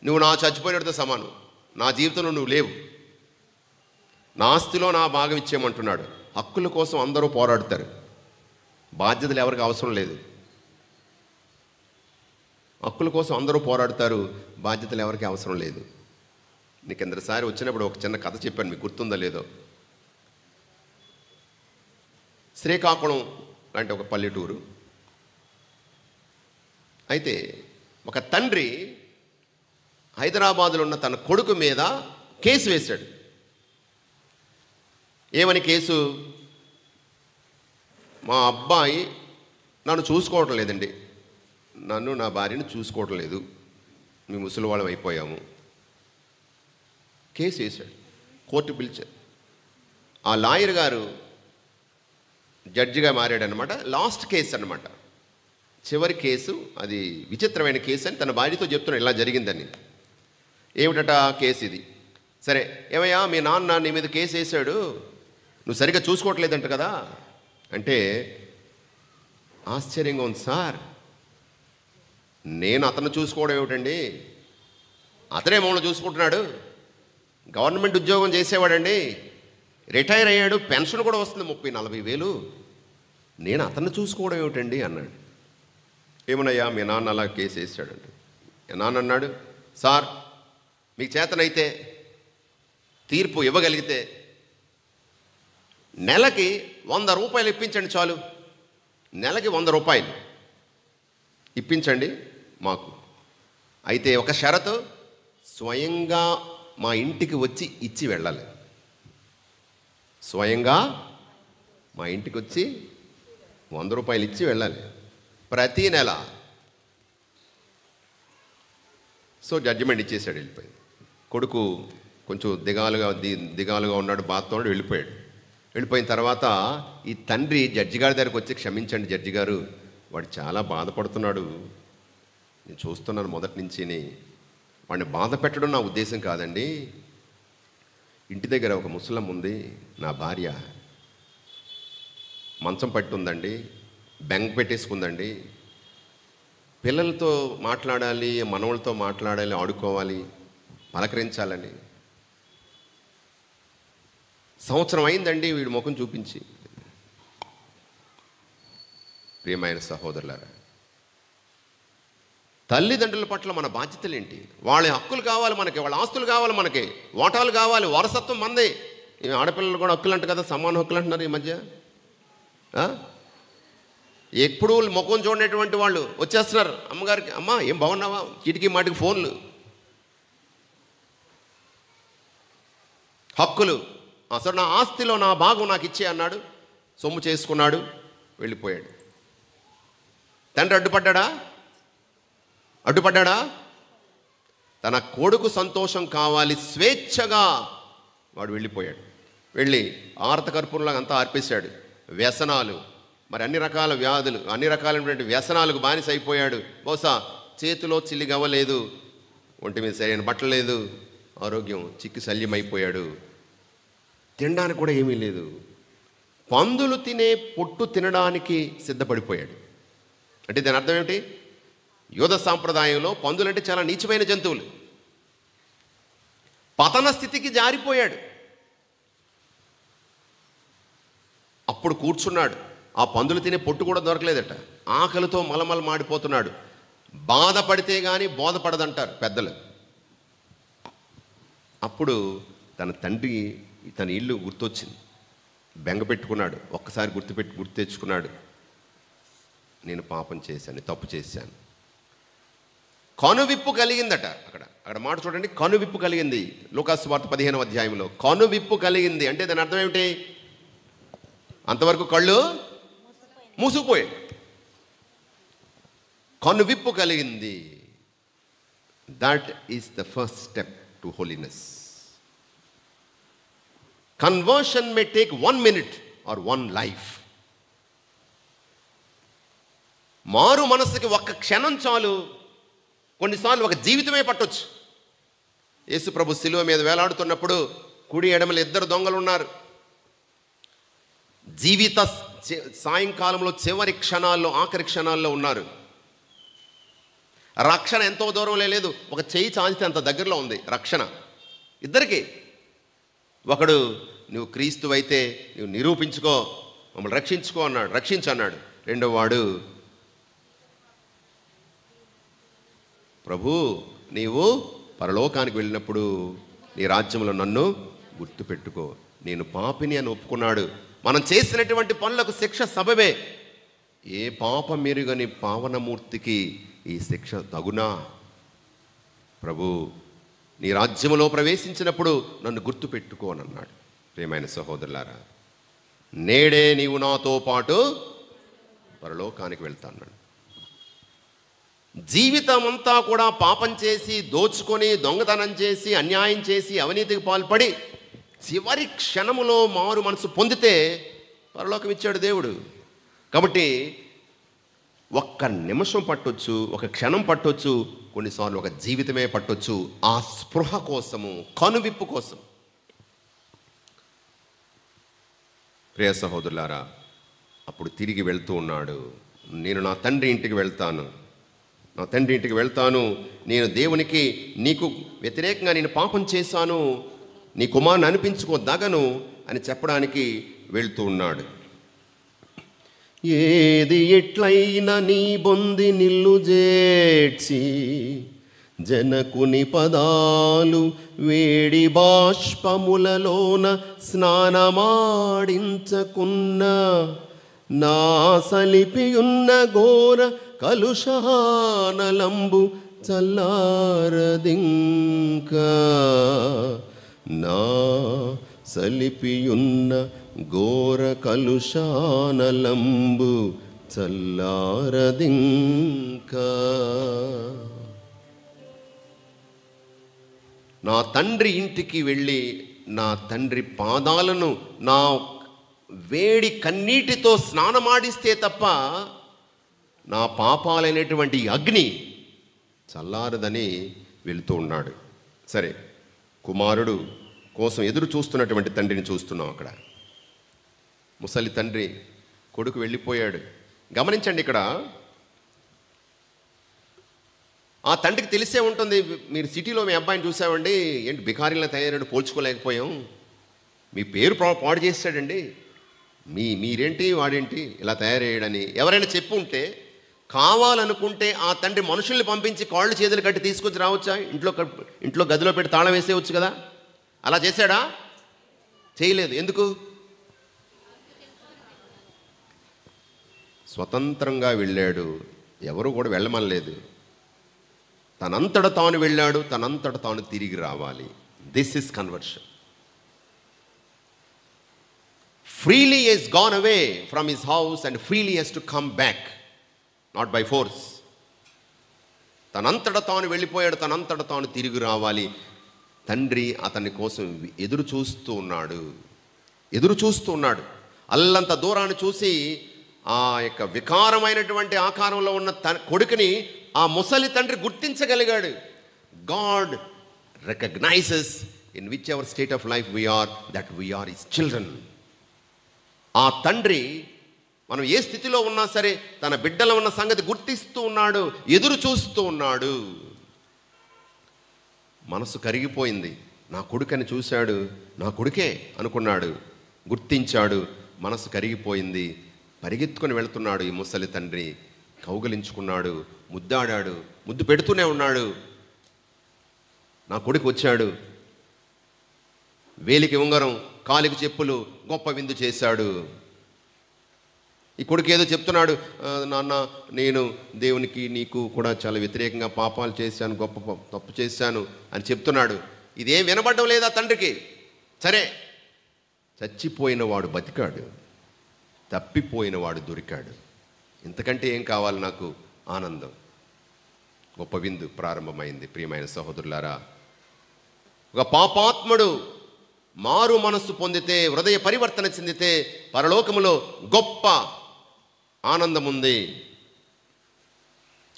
నువ్వు నా చచ్చిపోయినతో సమానం, నా జీవితంలో నువ్వు లేవు, నా ఆస్తిలో నా భాగం ఇచ్చేయమంటున్నాడు. హక్కుల కోసం అందరూ పోరాడతారు, బాధ్యతలు ఎవరికి అవసరం లేదు. హక్కుల కోసం అందరూ పోరాడతారు, బాధ్యతలు ఎవరికి అవసరం లేదు. నీకు ఎందరిసారి వచ్చినప్పుడు ఒక చిన్న కథ చెప్పాను, మీకు గుర్తుందో లేదో. శ్రీకాకుళం లాంటి ఒక పల్లెటూరు. అయితే ఒక తండ్రి హైదరాబాదులో ఉన్న తన కొడుకు మీద కేసు వేశాడు. ఏమని కేసు? మా అబ్బాయి నన్ను చూసుకోవటం లేదండి, నన్ను నా భార్యను చూసుకోవటం లేదు, మేము ముసలివాళ్ళం అయిపోయాము. కేసు వేశాడు. కోర్టు పిలిచారు. ఆ లాయర్ గారు జడ్జిగా మారాడనమాట. లాస్ట్ కేసు అనమాట, చివరి కేసు. అది విచిత్రమైన కేసు అని తన భార్యతో చెప్తున్నాడు, ఇలా జరిగిందని. ఏమిటట కేసు ఇది? సరే, ఏమయ్యా మీ నాన్న నీ మీద కేసు వేసాడు, నువ్వు సరిగ్గా చూసుకోవట్లేదంట కదా అంటే, ఆశ్చర్యంగా ఉంది సార్, నేను అతను చూసుకోవడం ఏమిటండి, అతనే మమ్మల్ని చూసుకుంటున్నాడు. గవర్నమెంట్ ఉద్యోగం చేసేవాడండి, రిటైర్ అయ్యాడు, పెన్షన్ కూడా వస్తుంది 30-40 వేలు, నేను అతన్ని చూసుకోవడం ఏమిటండి అన్నాడు. ఏమనయ్యా మీ నాన్న అలా కేసు వేసాడండి. నాన్న అన్నాడు, సార్ మీకు చేతనైతే తీర్పు ఇవ్వగలిగితే నెలకి 100 రూపాయలు ఇప్పించండి చాలు, నెలకి 100 రూపాయలు ఇప్పించండి మాకు. అయితే ఒక షరతు, స్వయంగా మా ఇంటికి వచ్చి ఇచ్చి వెళ్ళాలి. స్వయంగా మా ఇంటికి వచ్చి 100 రూపాయలు ఇచ్చి వెళ్ళాలి ప్రతీ నెల. సో జడ్జిమెంట్ ఇచ్చేసాడు, వెళ్ళిపోయింది. కొడుకు కొంచెం దిగాలుగా ఉన్నాడు, బాధతో వెళ్ళిపోయాడు. వెళ్ళిపోయిన తర్వాత ఈ తండ్రి జడ్జి గారి దగ్గరకు వచ్చి, క్షమించండి జడ్జి గారు, వాడు చాలా బాధపడుతున్నాడు, నేను చూస్తున్నాను మొదటి నుంచి, వాడిని బాధ పెట్టడం నా ఉద్దేశం కాదండి. ఇంటి దగ్గర ఒక ముసలమ్మ ఉంది, నా భార్య, మంచం పట్టుందండి, బెంగ పెట్టేసుకుందండి, పిల్లలతో మాట్లాడాలి, మనవలతో మాట్లాడాలి, ఆడుకోవాలి, పలకరించాలని. సంవత్సరం అయిందండి వీడి ముఖం చూపించి. ప్రియమైన సహోదరులారా, తల్లిదండ్రుల పట్ల మన బాధ్యతలు ఏంటి? వాళ్ళ హక్కులు కావాలి మనకి, వాళ్ళ ఆస్తులు కావాలి మనకి, ఓటాలు కావాలి, వారసత్వం మంది. ఈ ఆడపిల్లలు కూడా హక్కులు అంట కదా, సమాన హక్కులు అంటున్నారు ఈ మధ్య. ఎప్పుడు ముఖం చూడనటువంటి వాళ్ళు వచ్చేస్తున్నారు అమ్మగారికి, అమ్మ ఏం బాగున్నావా, చీటికి మాటికి ఫోన్లు. హక్కులు, అసలు నా ఆస్తిలో నా భాగం నాకు ఇచ్చే అన్నాడు, సొమ్ము చేసుకున్నాడు, వెళ్ళిపోయాడు. తండ్రి అడ్డుపడ్డా? తన కొడుకు సంతోషం కావాలి, స్వేచ్ఛగా వాడు వెళ్ళిపోయాడు. వెళ్ళి ఆర్తకర్పూరంలాగా అంతా ఆర్పేశాడు. వ్యసనాలు, మరి అన్ని రకాల వ్యాధులు, అన్ని రకాలైనటువంటి వ్యసనాలకు బానిస అయిపోయాడు. బహుశా చేతిలో చిల్లిగవ్వలేదు, ఒంటి మీద సరైన బట్టలు లేదు, ఆరోగ్యం చిక్కి శల్యమైపోయాడు, తినడానికి కూడా ఏమీ లేదు. పందులు తినే పొట్టు తినడానికి సిద్ధపడిపోయాడు. అంటే దాని అర్థం ఏమిటి? యూద సాంప్రదాయంలో పందులంటే చాలా నీచమైన జంతువులు. పతన స్థితికి జారిపోయాడు. అప్పుడు కూర్చున్నాడు. ఆ పందులు తినే పొట్టు కూడా దొరకలేదట. ఆకలితో మలమల మాడిపోతున్నాడు. బాధపడితే కానీ బోధపడదంటారు పెద్దలు. అప్పుడు తన తండ్రి తన ఇల్లు గుర్తొచ్చింది. బెంగ పెట్టుకున్నాడు. ఒక్కసారి గుర్తు తెచ్చుకున్నాడు. నేను పాపం చేశాను, తప్పు చేశాను. కనువిప్పు కలిగిందట. అక్కడ మాట చూడండి, కనువిప్పు కలిగింది. లూకాసు వార్త 15వ అధ్యాయంలో కనువిప్పు కలిగింది అంటే దాని అర్థం ఏమిటి? అంతవరకు కళ్ళు మూసుకుపోయాయి. కనువిప్పు కలిగింది. That is the first step to holiness. Conversion may take 1 minute or 1 life. మారు మనసుకి ఒక్క క్షణం చాలు, కొన్నిసార్లు ఒక జీవితమే పట్టొచ్చు. యేసు ప్రభు శిలువ మీద వేలాడుతున్నప్పుడు కుడి ఎడమలు 2 దొంగలు ఉన్నారు. జీవిత సాయంకాలంలో చివరి క్షణాల్లో, ఆఖరి క్షణాల్లో ఉన్నారు. రక్షణ ఎంతో దూరంలో లేదు, ఒక చేయి చాచితే అంత దగ్గరలో ఉంది రక్షణ ఇద్దరికి. ఒకడు నువ్వు క్రీస్తువైతే నువ్వు నిరూపించుకో, మమ్మల్ని రక్షించుకో అన్నాడు, రక్షించన్నాడు. రెండో వాడు, ప్రభు నీవు పరలోకానికి వెళ్ళినప్పుడు నీ రాజ్యంలో నన్ను గుర్తుపెట్టుకో, నేను పాపిని అని ఒప్పుకున్నాడు. మనం చేసినటువంటి పనులకు శిక్ష సబబే. ఏ పాప మెరుగని పావనమూర్తికి ఈ శిక్ష తగునా? ప్రభు నీ రాజ్యములో ప్రవేశించినప్పుడు నన్ను గుర్తుపెట్టుకో అని అన్నాడు. ప్రియమైన సహోదరులారా, నేడే నీవు నాతో పాటు పరలోకానికి వెళ్తాన్నాడు. జీవితం అంతా కూడా పాపం చేసి, దోచుకొని, దొంగతనం చేసి, అన్యాయం చేసి, అవినీతికి పాల్పడి చివరి క్షణములో మారు మనసు పొందితే పరలోకం ఇచ్చాడు దేవుడు. కాబట్టి ఒక్క నిమిషం పట్టొచ్చు, ఒక క్షణం పట్టొచ్చు, కొన్నిసార్లు ఒక జీవితమే పట్టొచ్చు. ఆ స్పృహ కోసము, కనువిప్పు కోసం. ప్రియ సహోదరులారా, అప్పుడు తిరిగి వెళ్తూ ఉన్నాడు. నేను నా తండ్రి ఇంటికి వెళ్తాను, నా తండ్రి ఇంటికి వెళ్తాను, నేను దేవునికి నీకు వ్యతిరేకంగా నేను పాపం చేశాను, నీ కుమారుని అనిపించుకోదగను అని చెప్పడానికి వెళ్తూ ఉన్నాడు. ఏది ఎట్లయినా నీ బొంది నిల్లు జేడ్చి జనకుని పదాలు వేడి బాష్పములలోన స్నానమాడించకున్న నా సలిపియున్న ఘోర కలుషానలంబు చల్లారదింకా, నా సలిపియున్న ఘోర కలుషానలంబు చల్లారదింకా. నా తండ్రి ఇంటికి వెళ్ళి నా తండ్రి పాదాలను నా వేడి కన్నీటితో స్నానమాడిస్తే తప్ప నా పాపాలైనటువంటి అగ్ని చల్లారదని వెళుతూ ఉన్నాడు. సరే, కుమారుడు కోసం ఎదురు చూస్తున్నటువంటి తండ్రిని చూస్తున్నాం. అక్కడ ముసలి తండ్రి, కొడుకు వెళ్ళిపోయాడు. గమనించండి, ఇక్కడ ఆ తండ్రికి తెలిసే ఉంటుంది, మీరు సిటీలో మీ అబ్బాయిని చూసామండి, ఏంటి బికారీలా తయారాడు, పోల్చుకోలేకపోయాం, మీ పేరు పాడు చేశాడండి, మీరేంటి వాడేంటి ఇలా తయారయ్యాడని ఎవరైనా చెప్పు ఉంటే, కావాలనుకుంటే ఆ తండ్రి మనుషుల్ని పంపించి కాళ్ళు చేతులు కట్టి తీసుకొచ్చి రావచ్చా? ఇంట్లో గదిలో పెట్టి తాళం వేసేయచ్చు కదా. అలా చేశాడా? చేయలేదు. ఎందుకు? స్వతంత్రంగా వెళ్ళాడు, ఎవరు కూడా వెళ్ళమనలేదు. తనంతట తాను వెళ్ళాడు, తనంతట తాను తిరిగి రావాలి. This is conversion. Freely is gone away from his house and freely has to come back, not by force. తనంతట తాను వెళ్ళిపోయాడు, తనంతట తాను తిరిగి రావాలి. తండ్రి అతని కోసం ఎదురు చూస్తూ ఉన్నాడు. ఎదురు చూస్తూ ఉన్నాడు. అల్లంత దూరాన్ని చూసి ఆ యొక్క వికారమైనటువంటి ఆకారంలో ఉన్న కొడుకుని ఆ ముసలి తండ్రి గుర్తించగలిగాడు. God recognises in whichever state of life we are that we are his children. ఆ తండ్రి మనం ఏ స్థితిలో ఉన్నా సరే తన బిడ్డలో ఉన్న సంగతి గుర్తిస్తూ ఉన్నాడు, ఎదురు చూస్తూ ఉన్నాడు. మనసు కరిగిపోయింది. నా కొడుకని చూశాడు, నా కొడుకే అనుకున్నాడు, గుర్తించాడు. మనసు కరిగిపోయింది. పరిగెత్తుకొని వెళుతున్నాడు ఈ ముసలి తండ్రి. కౌగలించుకున్నాడు, ముద్దాడాడు, ముద్దు పెడుతూనే ఉన్నాడు. నా కొడుకు వచ్చాడు. వేలికి ఉంగరం, కాలికి చెప్పులు, గొప్ప విందు చేశాడు. ఈ కొడుకు ఏదో చెప్తున్నాడు, నాన్న నేను దేవునికి నీకు కూడా చాలా వ్యతిరేకంగా పాపాలు చేశాను, గొప్ప తప్పు చేశాను అని చెప్తున్నాడు. ఇదేం వినబడడం లేదా తండ్రికి. సరే, చచ్చిపోయినవాడు బతికాడు, తప్పిపోయినవాడు దొరికాడు. ఇంతకంటే ఏం కావాలి నాకు? ఆనందం. గొప్ప విందు ప్రారంభమైంది. ప్రియమైన సహోదరులారా, ఒక పాపాత్ముడు మారు మనస్సు పొందితే, హృదయ పరివర్తన చెందితే పరలోకములో గొప్ప ఆనందం ఉంది.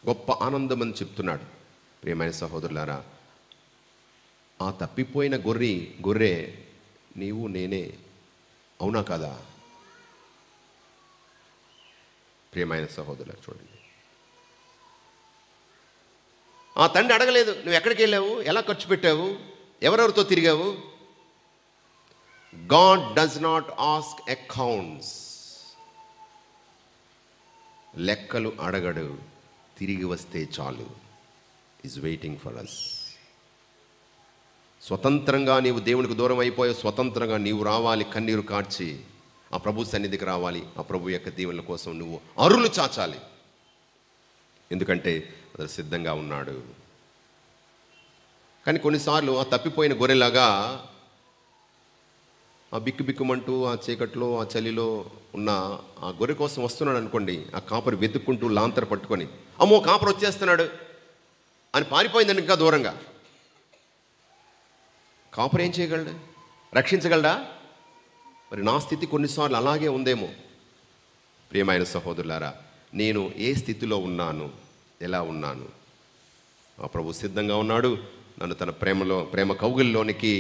గొప్ప ఆనందం అని చెప్తున్నాడు. ప్రియమైన సహోదరులారా, ఆ తప్పిపోయిన గొర్రె నీవు నేనే, అవునా కదా? ప్రియమైన సహోదరులారా చూడండి, ఆ తండ్రి అడగలేదు నువ్వు ఎక్కడికి వెళ్ళావు, ఎలా ఖర్చు పెట్టావు, ఎవరెవరితో తిరిగావు. God does not ask accounts. లెక్కలు అడగడు, తిరిగి వస్తే చాలు. Is waiting for us. స్వతంత్రంగా నీవు దేవునికి దూరం అయిపోయావు. స్వతంత్రంగా నీవు రావాలి, కన్నీరు కార్చి ఆ ప్రభు సన్నిధికి రావాలి. ఆ ప్రభు యొక్క దీవెనల కోసం నువ్వు అరులు చాచాలి. ఎందుకంటే అతను సిద్ధంగా ఉన్నాడు. కానీ కొన్నిసార్లు ఆ తప్పిపోయిన గొర్రెలాగా ఆ బిక్కుమంటూ ఆ చీకట్లో ఆ చలిలో ఉన్న ఆ గొర్రె కోసం వస్తున్నాడు అనుకోండి, ఆ కాపరి వెతుక్కుంటూ లాంతర పట్టుకొని అమ్మో కాపరి వచ్చేస్తున్నాడు అని పారిపోయిందని ఇంకా దూరంగా. కాపరి ఏం చేయగలడు? రక్షించగలడా? మరి నా స్థితి కొన్నిసార్లు అలాగే ఉందేమో. ప్రియమైన సహోదరులారా, నేను ఏ స్థితిలో ఉన్నాను, ఎలా ఉన్నాను? ఆ ప్రభు సిద్ధంగా ఉన్నాడు నన్ను తన ప్రేమ కౌగిల్లోనికి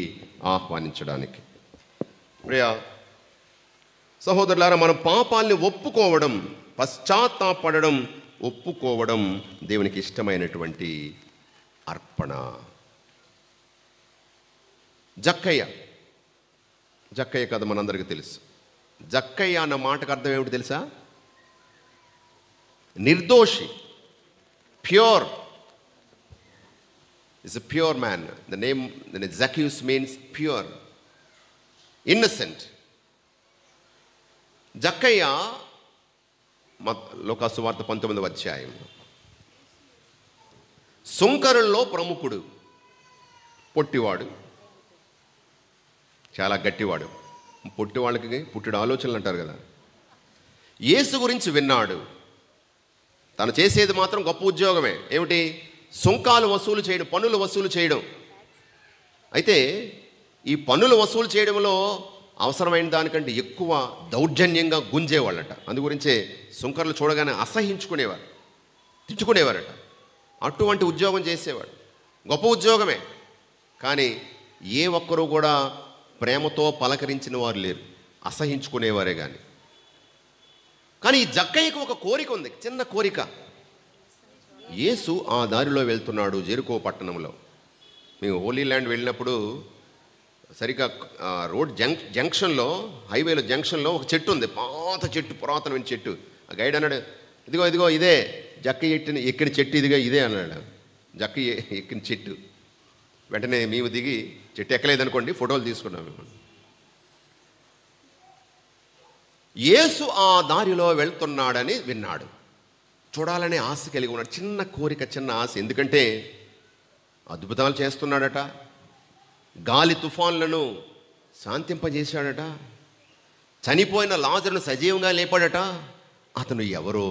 ఆహ్వానించడానికి. ప్రియ సహోదరులారా, మన పాపాల్ని ఒప్పుకోవడం, పశ్చాత్తాపడడం, ఒప్పుకోవడం దేవునికి ఇష్టమైనటువంటి అర్పణ. జక్కయ్య కథ మనందరికీ తెలుసు. జక్కయ్య అన్న మాటకు అర్థం ఏమిటి తెలుసా? నిర్దోషి, pure. is a pure man. The name Zacchaeus means pure, innocent. జక్కయ్య లోకాసు వార్త 19వ అధ్యాయం, సుంకరుల్లో ప్రముఖుడు, పొట్టివాడు, చాలా గట్టివాడు. పొట్టివాళ్ళకి పుట్టిన ఆలోచనలు అంటారు కదా. యేసు గురించి విన్నాడు. తను చేసేది మాత్రం గొప్ప ఉద్యోగమే. ఏమిటి? సుంకాలు వసూలు చేయడం, పన్నులు వసూలు చేయడం. అయితే ఈ పన్నులు వసూలు చేయడంలో అవసరమైన దానికంటే ఎక్కువ దౌర్జన్యంగా గుంజేవాళ్ళట. అందుగురించే సుంకర్లు చూడగానే అసహించుకునేవారు, తిట్టుకునేవారట. అటువంటి ఉద్యోగం చేసేవాడు. గొప్ప ఉద్యోగమే. కానీ ఏ ఒక్కరూ కూడా ప్రేమతో పలకరించిన వారు లేరు, అసహించుకునేవారే. కానీ ఈ జక్కయ్యకు ఒక కోరిక ఉంది, చిన్న కోరిక. యేసు ఆ దారిలో వెళ్తున్నాడు జెరికో పట్టణంలో. మేము హోలీ ల్యాండ్ వెళ్ళినప్పుడు సరిగ్గా రోడ్ జంక్షన్లో, హైవేలో జంక్షన్లో ఒక చెట్టు ఉంది, పాత చెట్టు, పురాతనమైన చెట్టు. ఆ గైడ్ అన్నాడు, ఇదిగో ఇదే జక్కయ్య ఎక్కిన చెట్టు, ఇదే అన్నాడు. జక్కయ్య ఎక్కిన చెట్టు. వెంటనే మేము దిగి, చెట్టు ఎక్కలేదనుకోండి, ఫోటోలు తీసుకున్నాం మేము. యేసు ఆ దారిలో వెళ్తున్నాడని విన్నాడు. చూడాలనే ఆశ కలిగి ఉన్నాడు. చిన్న కోరిక, చిన్న ఆశ. ఎందుకంటే అద్భుతాలు చేస్తున్నాడట, గాలి తుఫాన్లను శాంతింపజేశాడట, చనిపోయిన లాజరును సజీవంగా లేపాడట. అతను ఎవరో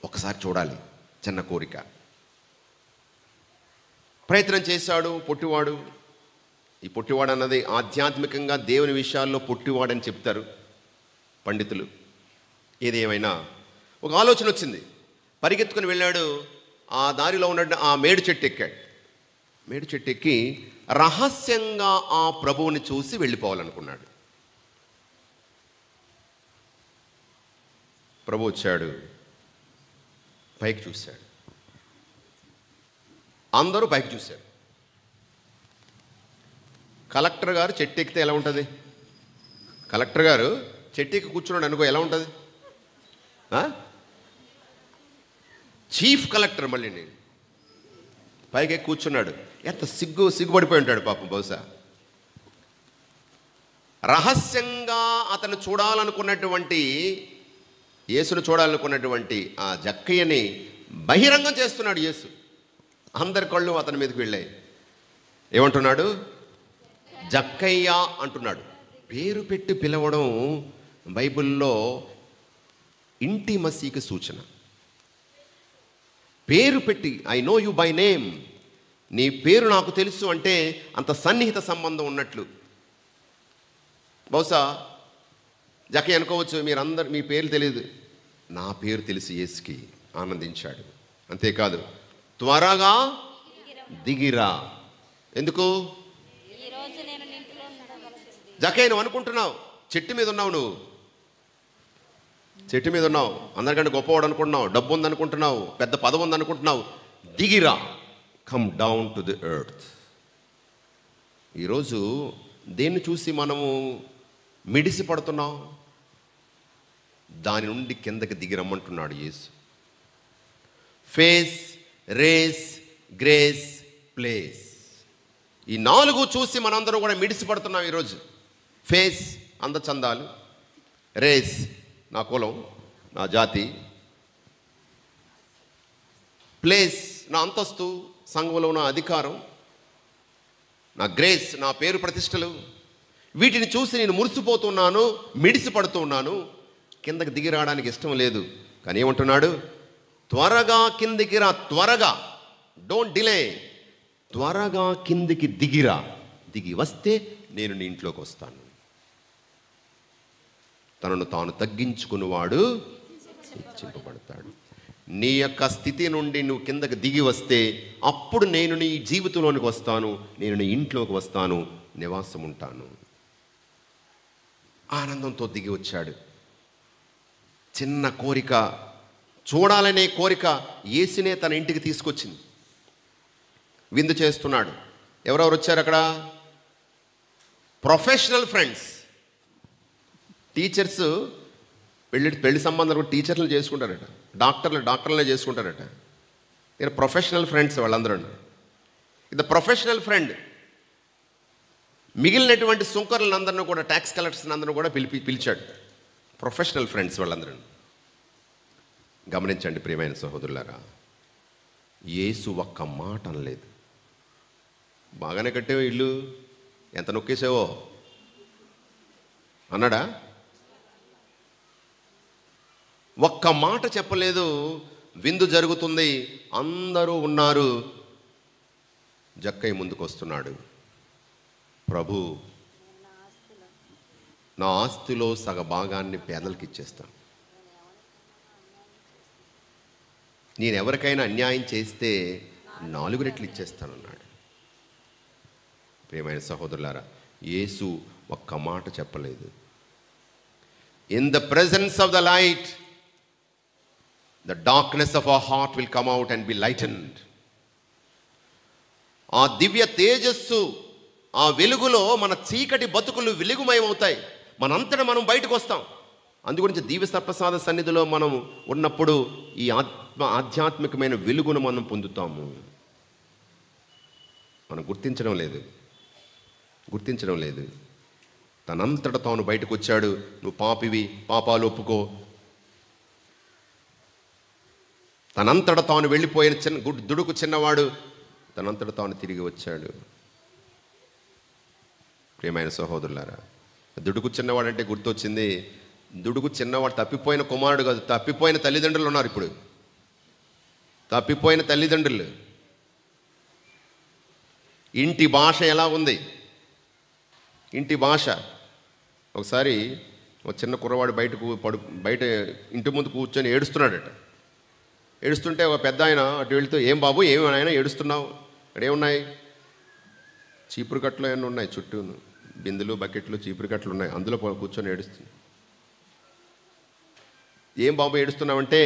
ఒకసారి చూడాలి, చిన్న కోరిక. ప్రయత్నం చేశాడు పొట్టివాడు. ఈ పొట్టివాడు అన్నది ఆధ్యాత్మికంగా దేవుని విషయాల్లో పొట్టివాడని చెప్తారు పండితులు. ఏది ఏమైనా ఒక ఆలోచన వచ్చింది. పరిగెత్తుకుని వెళ్ళాడు. ఆ దారిలో ఉన్న ఆ మేడు చెట్టు ఎక్కాడు. మేడు చెట్టు ఎక్కి రహస్యంగా ఆ ప్రభువుని చూసి వెళ్ళిపోవాలనుకున్నాడు. ప్రభు వచ్చాడు, పైకి చూశాడు. అందరూ పైకి చూశారు. కలెక్టర్ గారు చెట్టు ఎక్కితే ఎలా ఉంటుంది? కలెక్టర్ గారు చెట్టు ఎక్కి కూర్చున్నాడు అనుకో, ఎలా ఉంటుంది? చీఫ్ కలెక్టర్ మళ్ళీ నేను పైకి ఎక్కి కూర్చున్నాడు. ఎంత సిగ్గుపడిపోయి ఉంటాడు పాపం. బహుశా రహస్యంగా అతను చూడాలనుకున్నటువంటి, యేసును చూడాలనుకున్నటువంటి ఆ జక్కయ్యని బహిరంగం చేస్తున్నాడు యేసు. అందరి కళ్ళు అతని మీదకి వెళ్ళాయి. ఏమంటున్నాడు? జక్కయ్య అంటున్నాడు. పేరు పెట్టి పిలవడం బైబిల్లో ఇంటిమసీకి సూచన. పేరు పెట్టి, I know you by name, నీ పేరు నాకు తెలుసు అంటే అంత సన్నిహిత సంబంధం ఉన్నట్లు. బహుశా జక్కయ్య అనుకోవచ్చు, మీరందరూ మీ పేర్లు తెలియదు, నా పేరు తెలిసి యేసుకి ఆనందించాడు. అంతేకాదు, త్వరగా దిగిరా. ఎందుకు? జక్కయ్య నువ్వు అనుకుంటున్నావు చెట్టు మీద ఉన్నావు, నువ్వు చెట్టు మీద ఉన్నావు, అందరికంటే గొప్పవాడు అనుకుంటున్నావు, డబ్బు ఉందనుకుంటున్నావు, పెద్ద పదవి ఉందనుకుంటున్నావు. దిగిరా, come down to the earth. ఈరోజు దేన్ని చూసి మనము మిడిసి పడుతున్నాం? దాని నుండి కిందకి దిగి రమ్మంటున్నాడు యేసు. ఫేస్, రేస్, గ్రేస్, ప్లేస్, ఈ 4 చూసి మనందరం కూడా మిడిసి పడుతున్నాం ఈరోజు. ఫేస్ అందచందాలు, రేస్ నా కులం, నా జాతి, ప్లేస్ నా అంతస్తు, సంఘంలో నా అధికారం, నా గ్రేస్ నా పేరు ప్రతిష్టలు. వీటిని చూసి నేను మురిసిపోతున్నాను, మిడిసి పడుతున్నాను, కిందకి దిగి రావడానికి ఇష్టం లేదు. కానీ ఏమంటున్నాడు? త్వరగా కిందికి రా, త్వరగా, డోంట్ డిలే, త్వరగా కిందికి దిగిరా. దిగి వస్తే నేను నీ ఇంట్లోకి వస్తాను. తనను తాను తగ్గించుకున్నవాడు హెచ్చింపబడతాడు. నీ యొక్క స్థితి నుండి నువ్వు కిందకి దిగి వస్తే అప్పుడు నేను నీ జీవితంలోనికి వస్తాను, నేను నీ ఇంట్లోకి వస్తాను, నివాసం ఉంటాను. ఆనందంతో దిగి వచ్చాడు. చిన్న కోరిక, చూడాలనే కోరిక యేసునే తన ఇంటికి తీసుకొచ్చింది. విందు చేస్తున్నాడు. ఎవరెవరు వచ్చారు అక్కడ? Professional friends. టీచర్స్ పెళ్లి సంబంధాలు కూడా టీచర్లు చేసుకుంటారట, డాక్టర్లనే చేసుకుంటారట. ఇక్కడ ప్రొఫెషనల్ ఫ్రెండ్స్ వాళ్ళందరూ. ఇది ప్రొఫెషనల్ ఫ్రెండ్. మిగిలినటువంటి సుంకరులందరినీ కూడా, ట్యాక్స్ కలెక్టర్స్ అందరూ కూడా పిలిచాడు. ప్రొఫెషనల్ ఫ్రెండ్స్ వాళ్ళందరూ. గమనించండి ప్రియమైన సహోదరులారా, యేసు ఒక్క మాట అనలేదు. బాగానే కట్టేవో ఇల్లు, ఎంత నొక్కేసావో అన్నాడా? ఒక్క మాట చెప్పలేదు. విందు జరుగుతుంది, అందరూ ఉన్నారు. జక్కయ్య ముందుకు వస్తున్నాడు. ప్రభు, నా ఆస్తిలో సగ భాగాన్ని పేదలకు ఇచ్చేస్తాను. నేను ఎవరికైనా అన్యాయం చేస్తే 4 రెట్లు ఇచ్చేస్తానన్నాడు. ప్రియమైన సహోదరులారా, యేసు ఒక్క మాట చెప్పలేదు. In the presence of the light the darkness of our heart will come out and be lightened. ఆ దివ్య తేజస్సు, ఆ వెలుగులో మన చీకటి బతుకులు వెలుగుమయమవుతాయి. మనంతటా మనం బయటకు వస్తాం. అందుగురించి దివ్య సర్ప్రసాద సన్నిధిలో మనం ఉన్నప్పుడు ఈ ఆధ్యాత్మికమైన వెలుగును మనం పొందుతాము. మనం గుర్తించడం లేదు. తనంతట తాను బయటకు వచ్చాడు. నువ్వు పాపివి, పాపాలు ఒప్పుకో. తనంతట తాను వెళ్ళిపోయిన దుడుకు చిన్నవాడు తనంతట తాను తిరిగి వచ్చాడు. ప్రియమైన సహోదరులారా, దుడుకు చిన్నవాడు అంటే గుర్తొచ్చింది. దుడుకు చిన్నవాడు తప్పిపోయిన కుమారుడు కాదు, తప్పిపోయిన తల్లిదండ్రులు ఉన్నారు. ఇప్పుడు తప్పిపోయిన తల్లిదండ్రులు. ఇంటి భాష ఎలా ఉంది? ఇంటి భాష. ఒకసారి ఒక చిన్న కుర్రవాడు బయట ఇంటి ముందు కూర్చొని ఏడుస్తున్నాడట. ఏడుస్తుంటే ఒక పెద్ద ఆయన అటు వెళ్తూ, ఏం బాబు ఏమి ఆయన ఏడుస్తున్నావు? ఇక్కడ ఏమున్నాయి? చీపురు కట్టలు ఏమన్నా ఉన్నాయి, చుట్టూ బిందులు బకెట్లు చీపురు కట్టలు ఉన్నాయి, అందులో కూర్చొని ఏడుస్తుంది. ఏం బాబు ఏడుస్తున్నావంటే,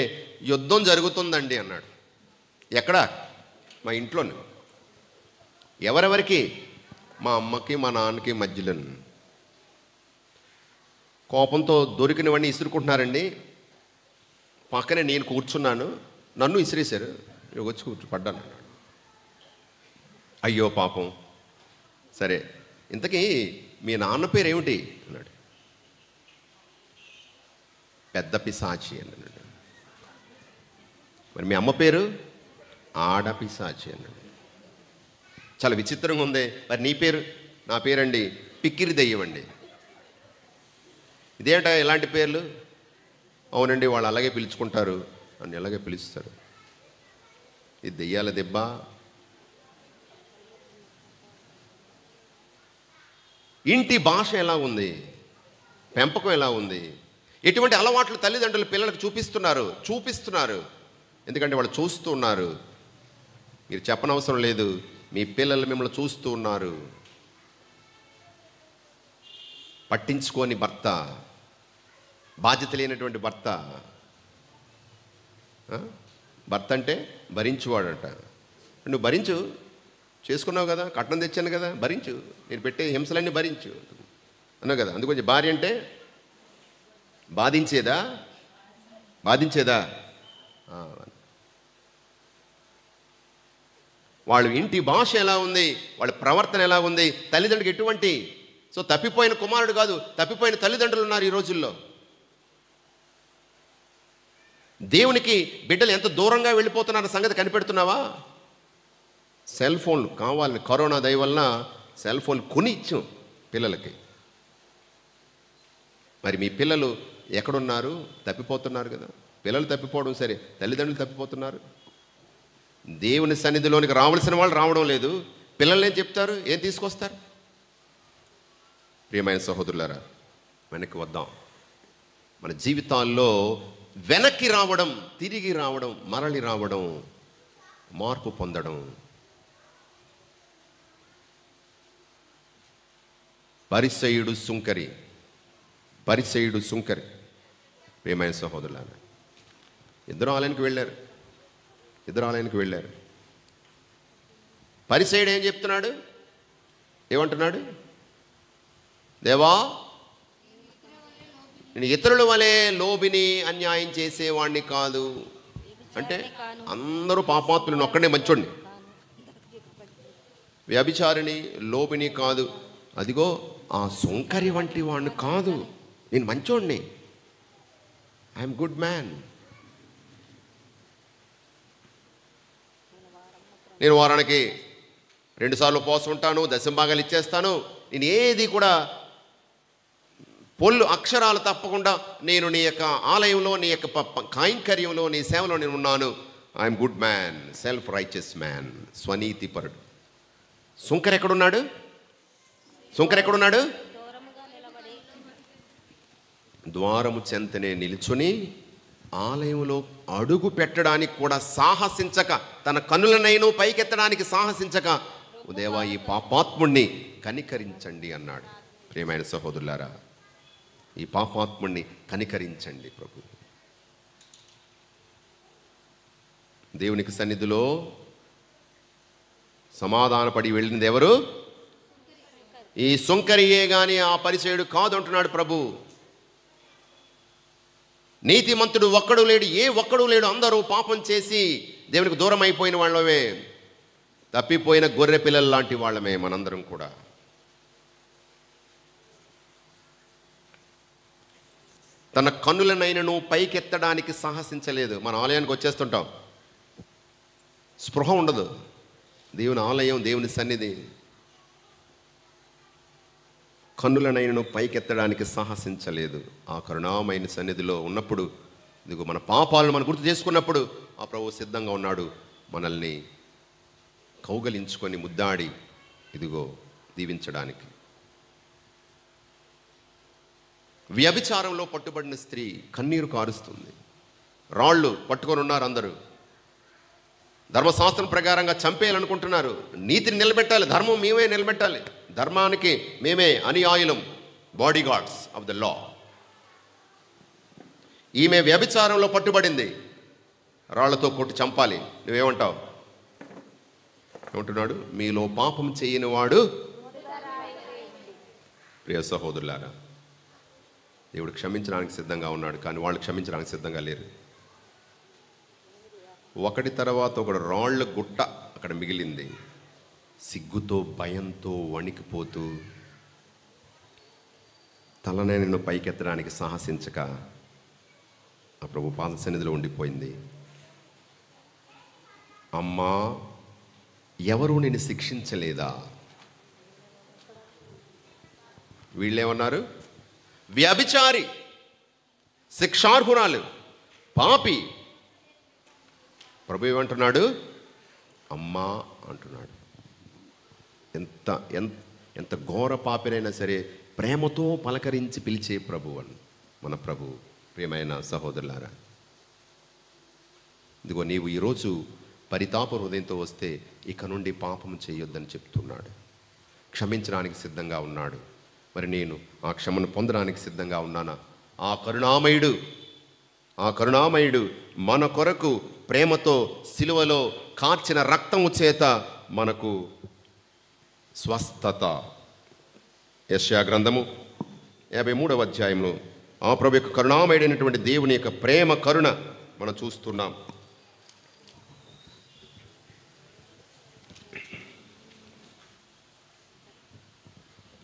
యుద్ధం జరుగుతుందండి అన్నాడు. ఎక్కడ? మా ఇంట్లోనే. ఎవరెవరికి? మా అమ్మకి మా నాన్నకి మధ్యలో. కోపంతో దొరికినవన్నీ ఇసురుకుంటున్నారండి. పక్కనే నేను కూర్చున్నాను, నన్ను ఇసిరేశారు, వచ్చి పడ్డాను అన్నాడు. అయ్యో పాపం. సరే, ఇంతకీ మీ నాన్న పేరు ఏమిటి అన్నాడు. పెద్ద పిశాచి అన్నాడు. మరి మీ అమ్మ పేరు? ఆడపిశాచి అన్నాడు. చాలా విచిత్రంగా ఉంది. మరి నీ పేరు? నా పేరండి పిక్కిరి దెయ్యం అండి. ఇదేంట ఇలాంటి పేర్లు? అవునండి, వాళ్ళు అలాగే పిలుచుకుంటారు, అని అలాగే పిలుస్తారు. ఇది దెయ్యాల దెబ్బ. ఇంటి భాష ఎలా ఉంది? పెంపకం ఎలా ఉంది? ఎటువంటి అలవాట్లు తల్లిదండ్రులు పిల్లలకు చూపిస్తున్నారు. ఎందుకంటే వాళ్ళు చూస్తూ ఉన్నారు. మీరు చెప్పనవసరం లేదు, మీ పిల్లలు మిమ్మల్ని చూస్తూ ఉన్నారు. పట్టించుకోని భర్త, బాధ్యత లేనటువంటి భర్త. భర్త అంటే భరించువాడట. నువ్వు భరించు, చేసుకున్నావు కదా, కట్నం తెచ్చాను కదా, భరించు, నేను పెట్టే హింసలన్నీ భరించు అన్నావు కదా. అందుకొచ్చి భార్య అంటే బాధించేదా? వాళ్ళు ఇంటి భాష ఎలా ఉంది, వాళ్ళ ప్రవర్తన ఎలా ఉంది, తల్లిదండ్రులకు ఎటువంటి. సో తప్పిపోయిన కుమారుడు కాదు, తప్పిపోయిన తల్లిదండ్రులు ఉన్నారు ఈ రోజుల్లో. దేవునికి బిడ్డలు ఎంత దూరంగా వెళ్ళిపోతున్న సంగతి కనిపెడుతున్నావా? సెల్ ఫోన్లు కావాలని కరోనా దయ వలన సెల్ ఫోన్ కొని ఇచ్చాం పిల్లలకి. మరి మీ పిల్లలు ఎక్కడున్నారు? తప్పిపోతున్నారు కదా. పిల్లలు తప్పిపోవడం సరే, తల్లిదండ్రులు తప్పిపోతున్నారు. దేవుని సన్నిధిలోనికి రావాల్సిన వాళ్ళు రావడం లేదు. పిల్లలు ఏం చెప్తారు, ఏం తీసుకొస్తారు? ప్రియమైన సహోదరులారా, వెనక్కి వద్దాం. మన జీవితాల్లో వెనక్కి రావడం, తిరిగి రావడం, మరలి రావడం, మార్పు పొందడం. పరిసయుడు సుంకరి. ప్రియమైన సహోదరులారా, ఇద్దరు ఆలయానికి వెళ్ళారు. పరిసయుడు ఏం చెప్తున్నాడు? ఏమంటున్నాడు? దేవా, నేను ఇతరుల వలె లోబిని అన్యాయం చేసేవాడిని కాదు. అంటే అందరూ పాపాత్ములను, ఒక్కడే మంచోడిని. వ్యభిచారిని, లోబిని కాదు. అదిగో ఆ సుంకరి వంటి వాడిని కాదు, నేను మంచోడిని. I'm good man. నేను వారానికి 2 సార్లు ఉపవాసం ఉంటాను, దశంభాగాలు ఇచ్చేస్తాను. నేను ఏది కూడా పొల్లు అక్షరాలు తప్పకుండా నేను నీ యొక్క ఆలయంలో, నీ యొక్క కైంకర్యంలో, నీ సేవలో నేను ఉన్నాను. I'm good man, self righteous man, స్వనీతిపరుడు. సుంకర్ ఎక్కడున్నాడు? ద్వారము చెంతనే నిలుచుని ఆలయంలో అడుగు పెట్టడానికి కూడా సాహసించక, తన కన్నులనైనా పైకెత్తడానికి సాహసించక, దేవా ఈ పాపాత్ముణ్ణి కనికరించండి అన్నాడు. ప్రియమైన సహోదరులారా, ఈ పాపాత్ముణ్ణి కనికరించండి ప్రభు. దేవునికి సన్నిధిలో సమాధానపడి వెళ్ళినది ఎవరు? ఈ సుంకరియే గాని ఆ పరిసయుడు కాదు అంటున్నాడు ప్రభు. నీతిమంతుడు ఒక్కడు లేడు, ఒక్కడు లేడు. అందరూ పాపం చేసి దేవునికి దూరం అయిపోయిన వాళ్ళమే, తప్పిపోయిన గొర్రె పిల్లలు లాంటి వాళ్ళమే మనందరం కూడా. తన కన్నులనైనను పైకెత్తడానికి సాహసించలేదు. మన ఆలయానికి వచ్చేస్తుంటాం, స్పృహ ఉండదు. దేవుని ఆలయం, దేవుని సన్నిధి. కన్నులనైనను పైకెత్తడానికి సాహసించలేదు. ఆ కరుణామైన సన్నిధిలో ఉన్నప్పుడు, ఇదిగో మన పాపాలను మనం గుర్తు చేసుకున్నప్పుడు ఆ ప్రభువు సిద్ధంగా ఉన్నాడు మనల్ని కౌగలించుకొని ముద్దాడి ఇదిగో దీవించడానికి. వ్యభిచారంలో పట్టుబడిన స్త్రీ కన్నీరు కారుస్తుంది. రాళ్ళు పట్టుకొని ఉన్నారు అందరూ. ధర్మశాస్త్రం ప్రకారంగా చంపేయాలనుకుంటున్నారు. నీతిని నిలబెట్టాలి, ధర్మం మేమే నిలబెట్టాలి, ధర్మానికి మేమే అనుయాయులం, bodyguards of the law. ఈమె వ్యభిచారంలో పట్టుబడింది, రాళ్లతో కొట్టి చంపాలి. నువ్వేమంటావు? ఏమంటున్నాడు? మీలో పాపం చేయని వాడు. ప్రియ సహోదరులారా, దేవుడు క్షమించడానికి సిద్ధంగా ఉన్నాడు, కానీ వాళ్ళు క్షమించడానికి సిద్ధంగా లేరు. ఒకటి తర్వాత ఒకడు రాళ్ల గుట్ట అక్కడ మిగిలింది. సిగ్గుతో భయంతో వణికిపోతూ తలనే నిన్ను పైకెత్తడానికి సాహసించక ఆ ప్రభు పాద సన్నిధిలో ఉండిపోయింది. అమ్మా, ఎవరు నిన్ను శిక్షించలేదా? వీళ్ళేమన్నారు? వ్యభిచారి, శిక్షార్హురాలు, పాపి. ప్రభు ఏమంటున్నాడు? అమ్మా అంటున్నాడు. ఎంత ఎంత ఎంత ఘోర పాపినైనా సరే ప్రేమతో పలకరించి పిలిచే ప్రభు అని మన ప్రభు. ప్రియమైన సహోదరులారా, ఇదిగో నీవు ఈరోజు పరితాప హృదయంతో వస్తే ఇక నుండి పాపం చేయొద్దని చెప్తున్నాడు. క్షమించడానికి సిద్ధంగా ఉన్నాడు. మరి నేను ఆ క్షమను పొందడానికి సిద్ధంగా ఉన్నానా? ఆ కరుణామయుడు మన కొరకు ప్రేమతో సిలువలో కార్చిన రక్తము చేత మనకు స్వస్థత. యెషయా గ్రంథము 53వ అధ్యాయంలో ఆ ప్రభు యొక్క కరుణామయుడైనటువంటి దేవుని యొక్క ప్రేమ కరుణ మనం చూస్తున్నాం.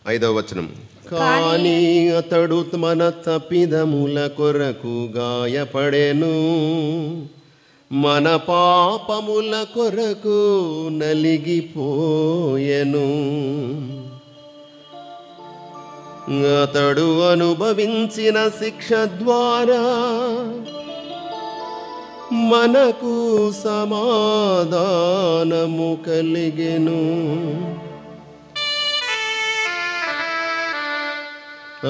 5వ వచనం. కానీ అతడు మన తప్పిదముల కొరకు గాయపడెను, మన పాపముల కొరకు నలిగిపోయెను. అతడు అనుభవించిన శిక్ష ద్వారా మనకు సమాధానము కలిగెను.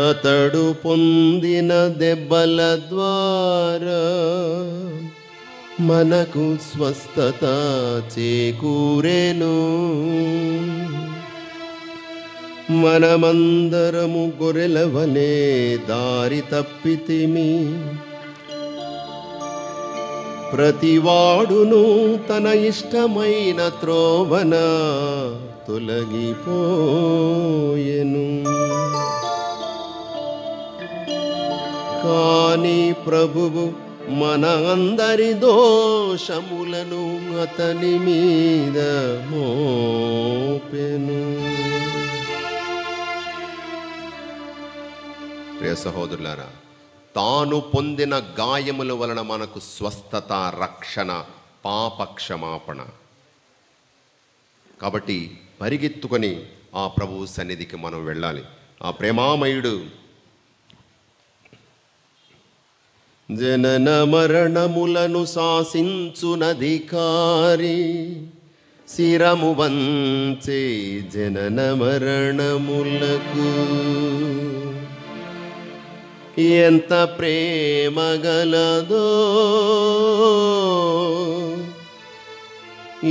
అతడు పొందిన దెబ్బల ద్వారా మనకు స్వస్థత చేకూరెను. మనమందరము గొర్రెల వలె దారి తప్పితిమి, ప్రతివాడును తన ఇష్టమైన త్రోవన తొలగిపోయెను. కానీ ప్రభువు మన అందరి దోషములను అతని మీద మోపెను. ప్రియ సహోదరులారా, తాను పొందిన గాయముల వలన మనకు స్వస్థత, రక్షణ, పాప క్షమాపణ. కాబట్టి పరిగెత్తుకొని ఆ ప్రభువు సన్నిధికి మనం వెళ్ళాలి. ఆ ప్రేమామయుడు జనన మరణములను శాసించునధికారి, శిరము వంచే జనన మరణములకు. ఎంత ప్రేమ గలదో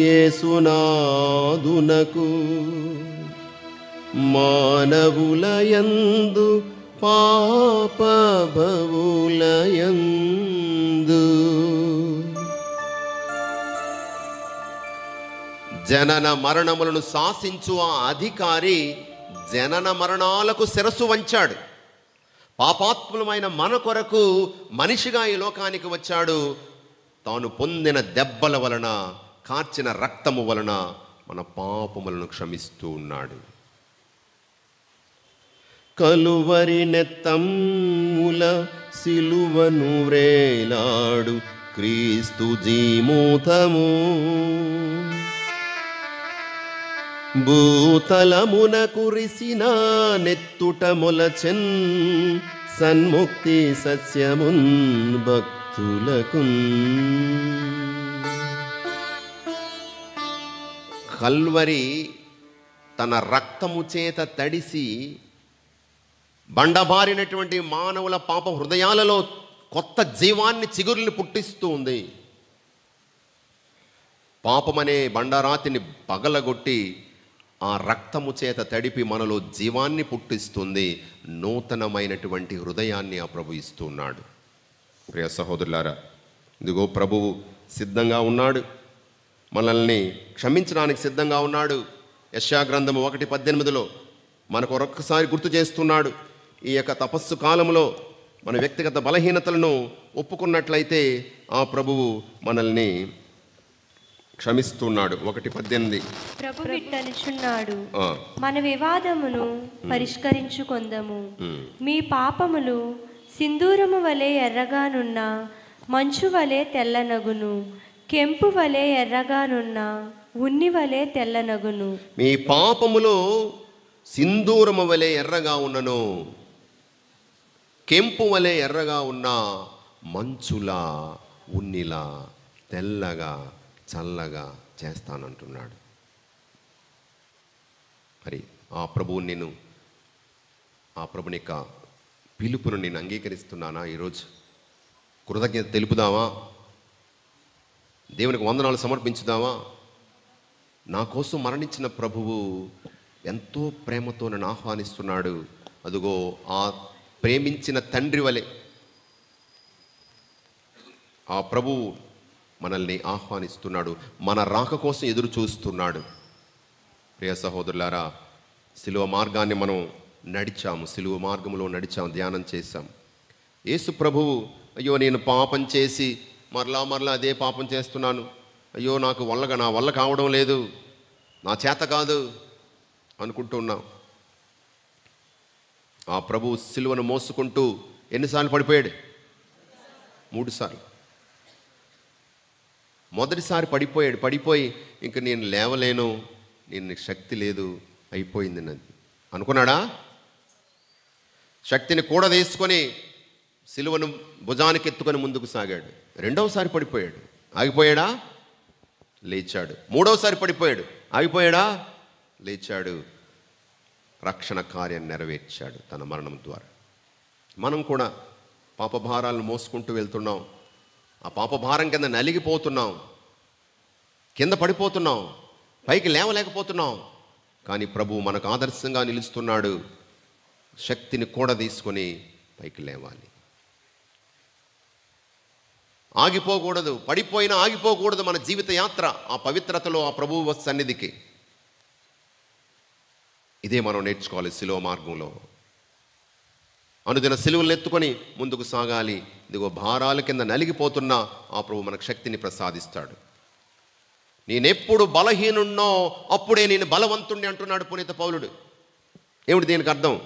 యేసునాదునకు, మానవులయందు పాప భవులయందు. జనన మరణములను శాసించు ఆ అధికారి జనన మరణాలకు శిరస్సు వంచాడు. పాపాత్ములమైన మన కొరకు మనిషిగా ఈ లోకానికి వచ్చాడు. తాను పొందిన దెబ్బల వలన, కార్చిన రక్తము వలన మన పాపములను క్షమిస్తూ ఉన్నాడు. కలువరి నెత్తముల సిలువను వ్రేలాడు క్రీస్తు జీమూతము, భూతలమున కురిసిన నెత్తుట మొలచెన్ సన్ముక్తి సత్యమున్ భక్తులకు. కల్వరి తన రక్తము చేత తడిసి బండబారినటువంటి మానవుల పాప హృదయాలలో కొత్త జీవాన్ని, చిగురుల్ని పుట్టిస్తూ ఉంది. పాపమనే బండరాతిని పగలగొట్టి ఆ రక్తము చేత తడిపి మనలో జీవాన్ని పుట్టిస్తుంది. నూతనమైనటువంటి హృదయాన్ని ఆ ప్రభు ఇస్తున్నాడు. ప్రియ సహోదరులారా, ఇదిగో ప్రభువు సిద్ధంగా ఉన్నాడు, మనల్ని క్షమించడానికి సిద్ధంగా ఉన్నాడు. యెషయా గ్రంథము 1:18 మనకు ఒక్కసారి గుర్తు చేస్తున్నాడు. ఈ యొక్క తపస్సు కాలంలో మన వ్యక్తిగత బలహీనతలను ఒప్పుకున్నట్లయితే ఆ ప్రభువు మనల్ని క్షమిస్తున్నాడు. 1:18 ప్రభు విట్టనుచున్నాడు, మన వివాదమును పరిష్కరించుకొందము. మీ పాపములు సింధూరము వలె ఎర్రగానున్న మంచు వలె తెల్లనగును, కెంపు వలె ఎర్రగానున్న ఉన్ని వలె తెల్లనగును. మీ పాపములు సింధూరము వలె ఎర్రగా ఉన్నను, కెంపు వలె ఎర్రగా ఉన్న మంచులా ఉన్నిలా తెల్లగా చల్లగా చేస్తానంటున్నాడు. మరి ఆ ప్రభుని యొక్క పిలుపును నేను అంగీకరిస్తున్నానా? ఈరోజు కృతజ్ఞత తెలుపుదామా? దేవునికి వందనాలు సమర్పించుదామా? నా కోసం మరణించిన ప్రభువు ఎంతో ప్రేమతో నన్ను ఆహ్వానిస్తున్నాడు. అదుగో ఆ ప్రేమించిన తండ్రి వలె ఆ ప్రభువు మనల్ని ఆహ్వానిస్తున్నాడు. మన రాక కోసం ఎదురు చూస్తున్నాడు. ప్రియ సహోదరులారా, సిలువ మార్గాన్ని మనం నడిచాము, సిలువ మార్గంలో నడిచాము, ధ్యానం చేశాం. యేసు ప్రభువు, అయ్యో నేను పాపం చేసి మరలా అదే పాపం చేస్తున్నాను, అయ్యో నా వల్ల కావడం లేదు, నా చేత కాదు అనుకుంటున్నాం. ఆ ప్రభువు సిలువను మోసుకుంటూ ఎన్నిసార్లు పడిపోయాడు? 3 సార్లు. మొదటిసారి పడిపోయి ఇంక నేను లేవలేను, నేను శక్తి లేదు, అయిపోయింది నది అనుకున్నాడా? శక్తిని కూడా తీసుకొని సిలువను భుజానికి ఎత్తుకొని ముందుకు సాగాడు. 2వసారి పడిపోయాడు, ఆగిపోయాడా? లేచాడు. 3వసారి పడిపోయాడు, ఆగిపోయాడా? లేచాడు. రక్షణ కార్యాన్ని నెరవేర్చాడు తన మరణం ద్వారా. మనం కూడా పాపభారాలను మోసుకుంటూ వెళ్తున్నాం. ఆ పాపభారం కింద నలిగిపోతున్నాం, కింద పడిపోతున్నాం, పైకి లేవలేకపోతున్నాం. కానీ ప్రభువు మనకు ఆదర్శంగా నిలుస్తున్నాడు. శక్తిని కూడా తీసుకొని పైకి లేవాలి. ఆగిపోకూడదు, పడిపోయినా ఆగిపోకూడదు మన జీవిత యాత్ర ఆ పవిత్రతలో, ఆ ప్రభువు సన్నిధికి. ఇదే మనం నేర్చుకోవాలి సిలువ మార్గంలో. అనుదిన సిలువలను ఎత్తుకొని ముందుకు సాగాలి. ఇదిగో భారాల కింద నలిగిపోతున్నా ఆ ప్రభు మనకు శక్తిని ప్రసాదిస్తాడు. నేనెప్పుడు బలహీనున్నో అప్పుడే నేను బలవంతుణ్ణి అంటున్నాడు పునీత పౌలుడు. ఏమిటి దీనికి అర్థం?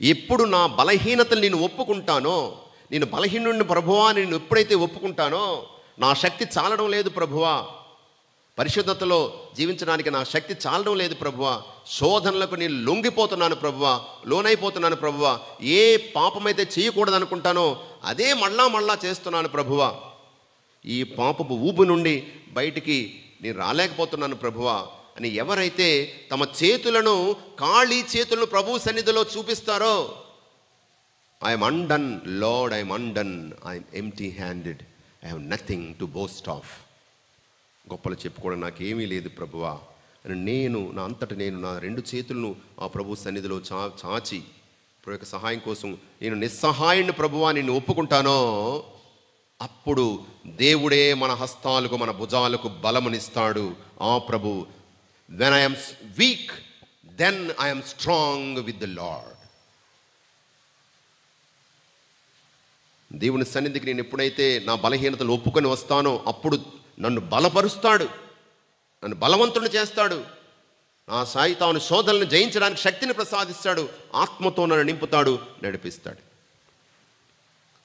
ఎప్పుడు నా బలహీనతలు నేను ఒప్పుకుంటానో, నేను బలహీనుడిని ప్రభువా నేను ఎప్పుడైతే ఒప్పుకుంటానో, నా శక్తి చాలడం లేదు ప్రభువా, పరిశుద్ధతలో జీవించడానికి నా శక్తి చాలడం లేదు ప్రభువా, శోధనలకు నేను లొంగిపోతున్నాను ప్రభువా, లోనైపోతున్నాను ప్రభువా, ఏ పాపమైతే చేయకూడదు అనుకుంటానో అదే మళ్ళా చేస్తున్నాను ప్రభువా, ఈ పాపపు ఊబు నుండి బయటికి నేను రాలేకపోతున్నాను ప్రభువా అని ఎవరైతే తమ చేతులను, ఖాళీ చేతులను ప్రభువు సన్నిధిలో చూపిస్తారో, I'm undone Lord, I'm undone, I'm empty handed, I have nothing to boast of. గొప్పలు చెప్పుకోవడం నాకేమీ లేదు ప్రభువా అని నేను నా అంతట నేను నా 2 చేతులను ఆ ప్రభు సన్నిధిలో చాచి ప్రభు యొక్క సహాయం కోసం నేను నిస్సహాయుని ప్రభువా నిన్ను ఒప్పుకుంటానో, అప్పుడు దేవుడే మన హస్తాలకు, మన భుజాలకు బలమునిస్తాడు. ఆ ప్రభు, when I am weak, then I am strong with the Lord. దేవుని సన్నిధికి నేను ఎప్పుడైతే నా బలహీనతలు ఒప్పుకొని వస్తానో అప్పుడు నన్ను బలపరుస్తాడు, నన్ను బలవంతుని చేస్తాడు, నా సాయితాను శోధనలను జయించడానికి శక్తిని ప్రసాదిస్తాడు, ఆత్మతో నన్ను నింపుతాడు, నడిపిస్తాడు.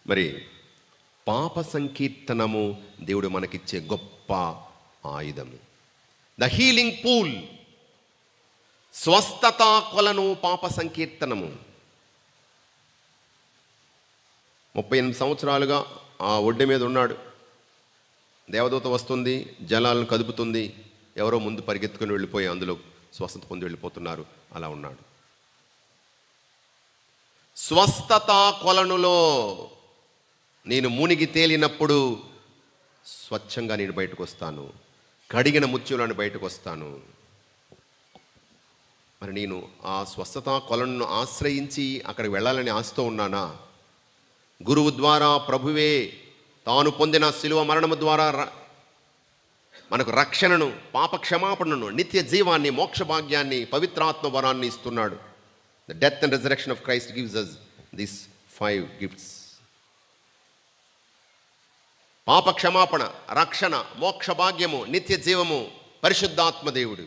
మరి పాప సంకీర్తనము దేవుడు మనకిచ్చే గొప్ప ఆయుధము. ద హీలింగ్ పూల్, స్వస్థత కొలను పాప సంకీర్తనము. 38 సంవత్సరాలుగా ఆ ఒడ్డు మీద ఉన్నాడు. దేవదూత వస్తుంది, జలాలను కదుపుతుంది, ఎవరో ముందు పరిగెత్తుకుని వెళ్ళిపోయి అందులో స్వస్థత పొంది వెళ్ళిపోతున్నారు. అలా ఉన్నాడు. స్వస్థత కొలనులో నేను మునిగి తేలినప్పుడు స్వచ్ఛంగా నేను బయటకు వస్తాను, కడిగిన ముత్యంలోని బయటకు వస్తాను. మరి నేను ఆ స్వస్థత కొలను ఆశ్రయించి అక్కడికి వెళ్ళాలని ఆశతో ఉన్నానా? గురువు ద్వారా, ప్రభువే తాను పొందిన శిలువ మరణము ద్వారా మనకు రక్షణను, పాప క్షమాపణను, నిత్య జీవాన్ని, మోక్ష భాగ్యాన్ని, పవిత్రాత్మ వరాన్ని ఇస్తున్నాడు. The death and resurrection of Christ gives us these 5 gifts. పాప క్షమాపణ, రక్షణ, మోక్ష భాగ్యము, నిత్య జీవము, పరిశుద్ధాత్మ దేవుడు.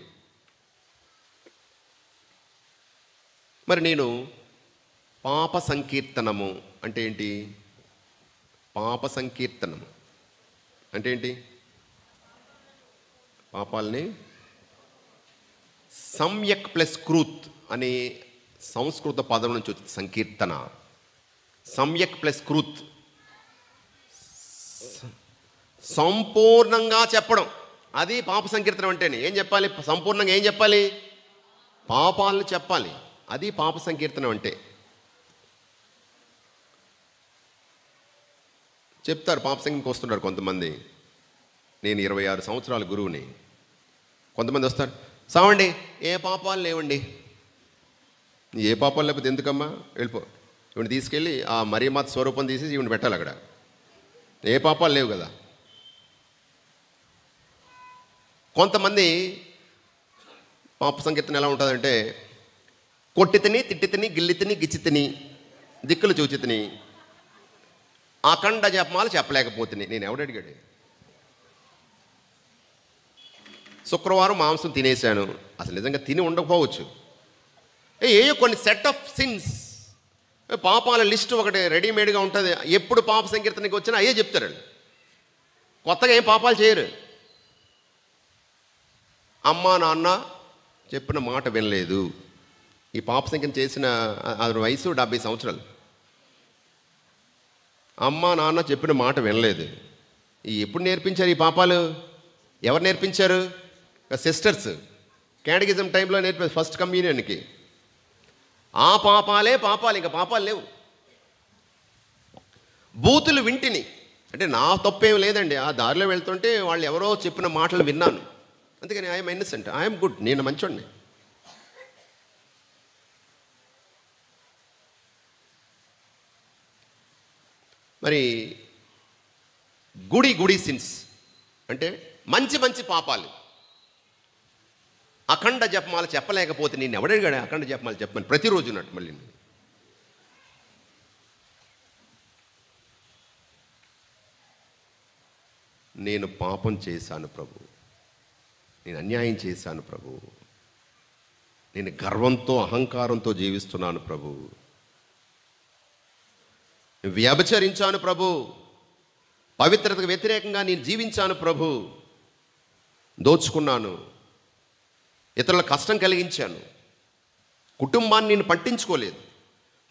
మరి నేను పాప సంకీర్తనము అంటే ఏంటి? పాప సంకీర్తనము అంటే ఏంటి? పాపాలని సమ్యక్ ప్లస్ క్రూత్ అనే సంస్కృత పదం నుంచి వచ్చింది సంకీర్తన. సమ్యక్ ప్లస్ క్రూత్, సంపూర్ణంగా చెప్పడం, అది పాప సంకీర్తనం అంటేనే. ఏం చెప్పాలి? సంపూర్ణంగా ఏం చెప్పాలి? పాపాలను చెప్పాలి. అది పాప సంకీర్తనం అంటే. చెప్తారు, పాప సంఖ్యకి వస్తున్నారు కొంతమంది. నేను 26 సంవత్సరాల గురువుని. కొంతమంది వస్తారు, సావండి ఏ పాపాలు లేవండి. ఏ పాపాలు లేకపోతే ఎందుకమ్మా, వెళ్ళిపో. ఇవిని తీసుకెళ్ళి ఆ మరియమాత స్వరూపం తీసేసి ఇవిని పెట్టాలి అక్కడ. ఏ పాపాలు లేవు కదా. కొంతమంది పాప సంకీర్తన ఎలా ఉంటుందంటే, కొట్టి తిని, తిట్టి తిని, గిల్లి తిని, గిచ్చి తిని, దిక్కులు చూచి తిని, అఖండ జపమాలు చెప్పలేకపోతుంది. నేను ఎవడడిగాడు? శుక్రవారం మాంసం తినేశాను, అసలు నిజంగా తిని ఉండకపోవచ్చు. ఏయో కొన్ని సెట్ ఆఫ్ సిన్స్, పాపాల లిస్ట్ ఒకటి రెడీమేడ్గా ఉంటుంది. ఎప్పుడు పాప సంకీర్తనకి వచ్చినా అయ్యే చెప్తారు. కొత్తగా ఏం పాపాలు చేయరు. అమ్మా నాన్న చెప్పిన మాట వినలేదు. ఈ పాప సంకీర్తన చేసిన అతని వయసు 70 సంవత్సరాలు. అమ్మ నాన్న చెప్పిన మాట వినలేదు. ఎప్పుడు నేర్పించారు ఈ పాపాలు? ఎవరు నేర్పించారు? సిస్టర్స్ క్యాటగిజం టైంలో నేర్పారు, ఫస్ట్ కమ్యూనియన్కి. ఆ పాపాలే పాపాలు, ఇంకా పాపాలు లేవు. బూతులు వింటిని అంటే నా తప్పేం లేదండి. ఆ దారిలో వెళ్తుంటే వాళ్ళు ఎవరో చెప్పిన మాటలు విన్నాను, అందుకని ఐఎమ్ ఇన్నసెంట్, ఐఎమ్ గుడ్, నేను మంచోడిని. మరి గుడి సిన్స్ అంటే మంచి మంచి పాపాలు. అఖండ జపమాల చెప్పలేకపోతే నేను ఎవడడిగాడు అఖండ జపమాల చెప్పమని ప్రతిరోజు ఉన్నట్టు. మళ్ళీ నేను పాపం చేశాను ప్రభు, నేను అన్యాయం చేశాను ప్రభు, నేను గర్వంతో అహంకారంతో జీవిస్తున్నాను ప్రభు, వ్యభిచరించాను ప్రభు, పవిత్రతకు వ్యతిరేకంగా నేను జీవించాను ప్రభు, దోచుకున్నాను, ఇతరుల కష్టం కలిగించాను, కుటుంబాన్ని నేను పట్టించుకోలేదు,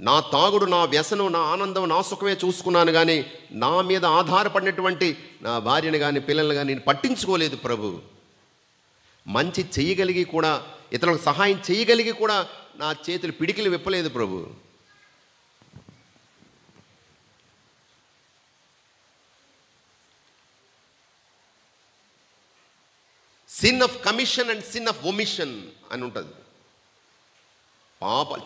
నా తాగుడు, నా వ్యసనం, నా ఆనందం, నా సుఖమే చూసుకున్నాను కానీ నా మీద ఆధారపడినటువంటి నా భార్యను కానీ పిల్లల్ని కానీ నేను పట్టించుకోలేదు ప్రభు. మంచి చేయగలిగి కూడా, ఇతరులకు సహాయం చేయగలిగి కూడా నా చేతులు పిడికిలు విప్పలేదు ప్రభు. Sin of commission and sin of omission అని ఉంటుంది.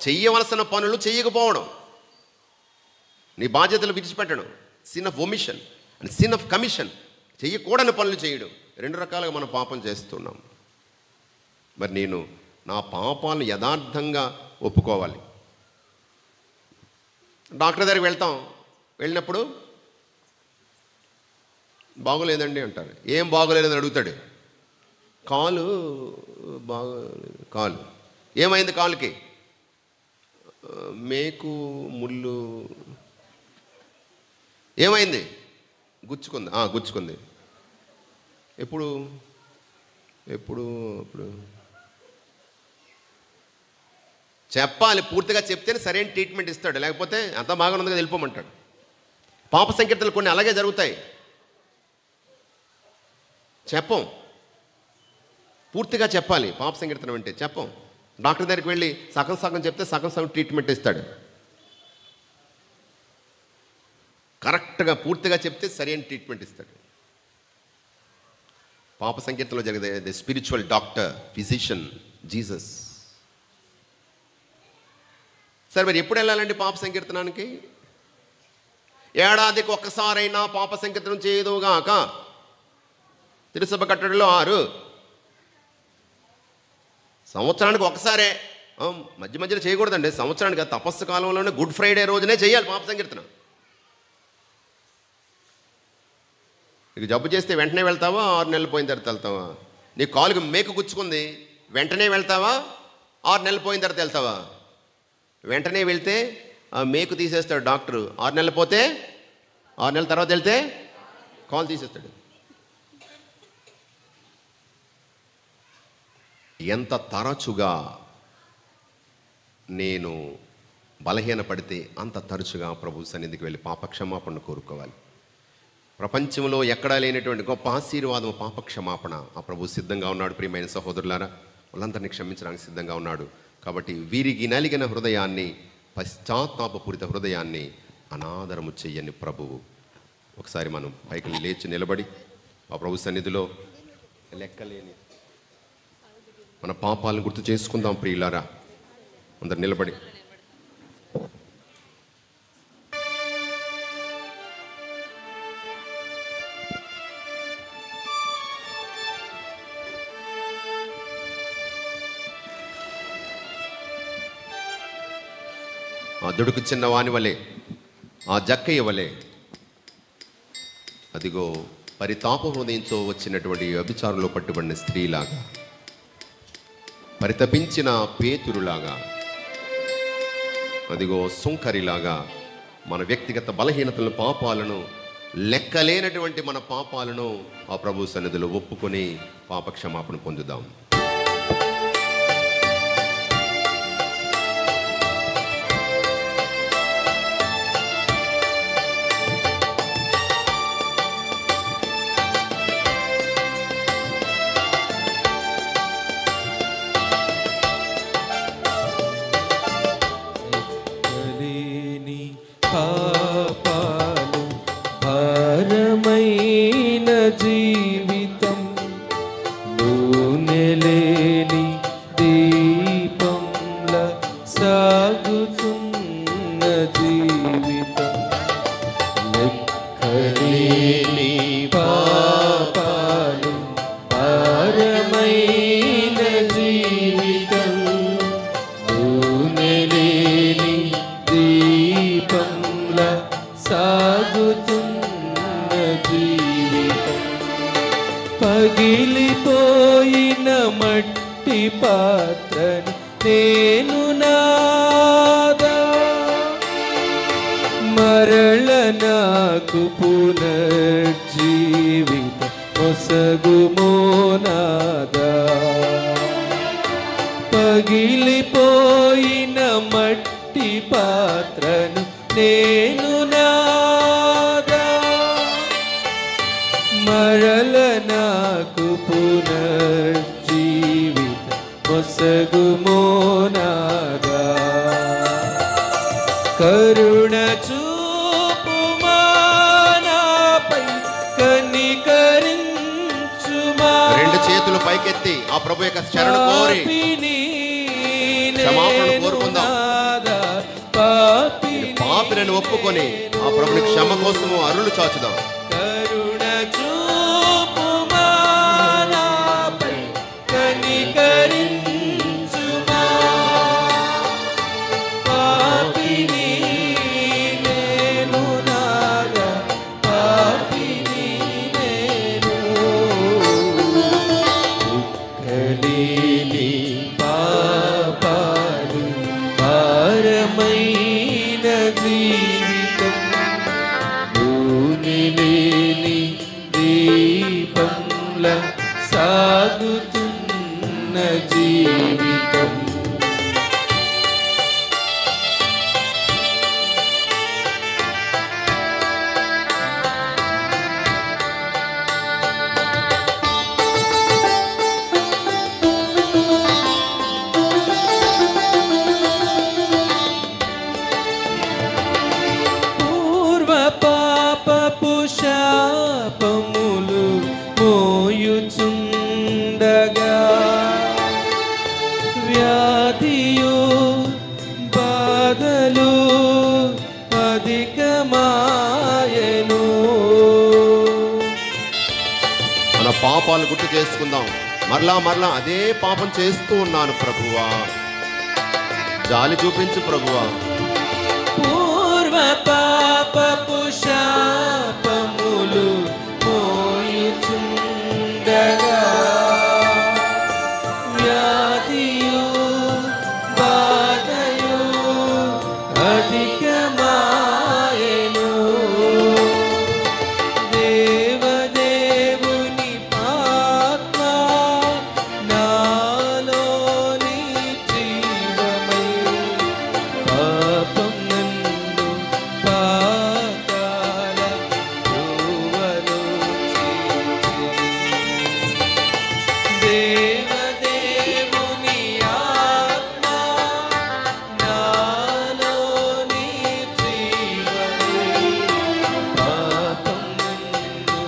చెయ్యవలసిన పనులు చేయకపోవడం, నీ బాధ్యతలు విడిచిపెట్టడం, sin of omission and sin of commission, చెయ్యకూడని పనులు చేయడం. 2 రకాలుగా మనం పాపం చేస్తున్నాం. మరి నేను నా పాపాలను యథార్థంగా ఒప్పుకోవాలి. డాక్టర్ దగ్గరికి వెళ్ళినప్పుడు బాగోలేదండి అంటారు. ఏం బాగోలేదని అడుగుతాడు. కాలు ఏమైంది? కాలుకి మేకు ముళ్ళు ఏమైంది? గుచ్చుకుంది. ఎప్పుడు చెప్పాలి. పూర్తిగా చెప్తేనే సరైన ట్రీట్మెంట్ ఇస్తాడు, లేకపోతే అంత బాగా ఉంది కదా వెళ్ళిపోమంటాడు. పాప సంకీర్తనలు కొన్ని అలాగే జరుగుతాయి. చెప్పం, పూర్తిగా చెప్పాలి. పాప సంకీర్తనం అంటే చెప్పం. డాక్టర్ దగ్గరికి వెళ్ళి సగం చెప్తే సగం ట్రీట్మెంట్ ఇస్తాడు. కరెక్ట్గా పూర్తిగా చెప్తే సరైన ట్రీట్మెంట్ ఇస్తాడు. పాప సంకీర్తనలో జరిగే the spiritual doctor, physician Jesus. సరే మరి ఎప్పుడు వెళ్ళాలండి పాప సంకీర్తనానికి? ఏడాదికి ఒక్కసారైనా పాప సంకీర్తనం చేయదుగాక. తిరుసభ కట్టడిలో 6, సంవత్సరానికి ఒకసారే, మధ్య మధ్యలో చేయకూడదండి. సంవత్సరానికి తపస్సు కాలంలోనే గుడ్ ఫ్రైడే రోజునే చేయాలి పాప సంకీర్తన. నీకు జబ్బు చేస్తే వెంటనే వెళ్తావా, 6 నెలలు పోయిన తర్వాత వెళ్తావా? నీ కాలుకి మేకు గుచ్చుకుంది, వెంటనే వెళ్తావా, 6 నెలలు పోయిన తర్వాత వెళ్తావా? వెంటనే వెళ్తే ఆ మేకు తీసేస్తాడు డాక్టరు. 6 నెలలు పోతే, 6 నెలల తర్వాత వెళ్తే కాలు తీసేస్తాడు. ఎంత తరచుగా నేను బలహీనపడితే అంత తరచుగా ప్రభు సన్నిధికి వెళ్ళి పాపక్షమాపణ కోరుకోవాలి. ప్రపంచంలో ఎక్కడా లేనటువంటి గొప్ప ఆశీర్వాదం పాపక్షమాపణ. ఆ ప్రభు సిద్ధంగా ఉన్నాడు. ప్రియమైన సహోదరులారా, వాళ్ళందరినీ క్షమించడానికి సిద్ధంగా ఉన్నాడు. కాబట్టి వీరికి నలిగిన హృదయాన్ని, పశ్చాత్తాపపూరిత హృదయాన్ని అనాదరము చెయ్యని ప్రభువు. ఒకసారి మనం పైకి లేచి నిలబడి ఆ ప్రభు సన్నిధిలో లెక్కలేని మన పాపాలను గుర్తు చేసుకుందాం. ప్రియులారా, అందరు నిలబడి ఆ దుడుకు చిన్నవాని వలె, ఆ జక్కయ్య వలె, అదిగో పరితాప హృదయంతో వచ్చినటువంటి వ్యభిచారంలో పట్టుబడిన స్త్రీలాగా, పరితపించిన పేతురులాగా, అదిగో సుంకరిలాగా మన వ్యక్తిగత బలహీనతలను, పాపాలను, లెక్కలేనటువంటి మన పాపాలను ఆ ప్రభు సన్నిధిలో ఒప్పుకొని పాపక్షమాపణ పొందుదాం. పాపాలు భారమైన జీవితం, నూనెలేని దీపంలా సాగుతున్న జీవితం, లెక్కలేని పాపాలు భారమైన జీవితం, నూనెలేని దీపంలా సాగుతున్న జీవితం, పగిలిపోయిన మట్టి పాత్రని నేను నాదా, మరల నాకు పునర్జీవిత మొసగుమో నాదా, పగిలిపోయిన మట్టి పాత్రను నేను నాదా, మరల నాకు పునర్జీవిత మొసగుమో నాదా, కరుణ చూపుమా నాపై, కనికరించుమా. రెండు చేతులు పైకెత్తి ఆ ప్రభు యొక్క శరణ కోరి క్షమాపణ కోరుకుందాం. పాపిని ఒప్పుకొని ఆ ప్రభుని క్షమ కోసము అరులు చాచుదాం. కరుణ చూపుమా నాపై, కనికరించుమా. పాపిని నేను నాగా, పాపిని నేను, దుఃఖలేని పాపాలు భారమైన జీవితం, నూనెలేని అధికమాయెను. మన పాపాలు గుర్తు చేసుకుందాం. మరలా మరలా అదే పాపం చేస్తూ ఉన్నాను ప్రభువా, జాలి చూపించు ప్రభువా. పూర్వ పాపపు శాపములు మోయుచుండగా వ్యాధియు బాధయు అధికమాయెను. దేవదేవుని ఆత్మ నాలోని జీవమై పాపం నన్ను పాతాళ త్రోవలో చేర్చెను. దేవదేవుని ఆత్మ నాలోని జీవమై పాపం నన్ను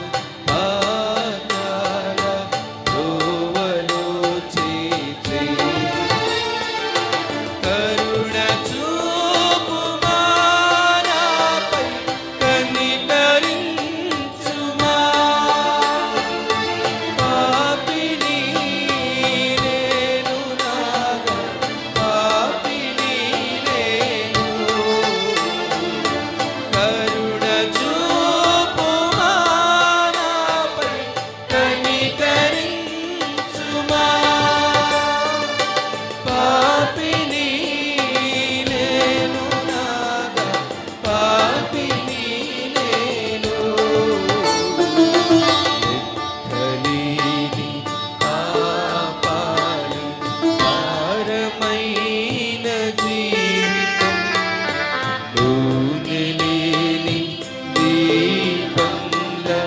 పాతాళ త్రోవలో చేర్చెను. కరుణ చూపుమా నాపై కనికరించుమా. పాపిని నేను నాగా పాపిని నేను. కరుణ చూపుమా నాపై కనికరించుమా. పాపిని నేను నాగా పాపిని నేను. లెక్కలేని పాపాలు భారమైన జీవితం. నూనెలేని దీపంలా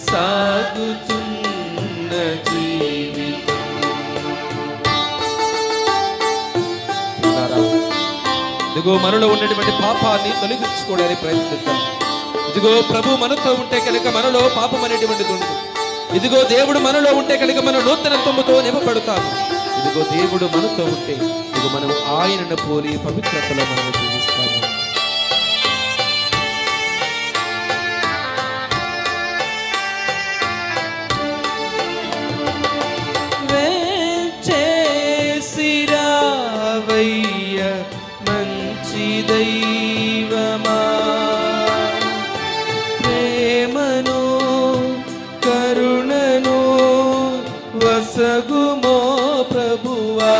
సాగుతున్న జీవితం. ఇదిగో మనలో ఉన్నటువంటి పాపాన్ని తొలగించుకోవడానికి ప్రయత్నిద్దాం. ఇదిగో ప్రభు మనతో ఉంటే కనుక మనలో పాపం అనేటువంటిది ఉంటుంది. ఇదిగో దేవుడు మనలో ఉంటే కనుక మనం నూతనత్వముతో నింపబడతాము. ఇదిగో దేవుడు మనతో ఉంటే ఇదిగో మనం ఆయనను పోలి పవిత్రతలో మనం జీవిస్తాము. వేచేసిరావయ్య మంచి దైవమా. ప్రేమను కరుణను వసగుమో ప్రభువా.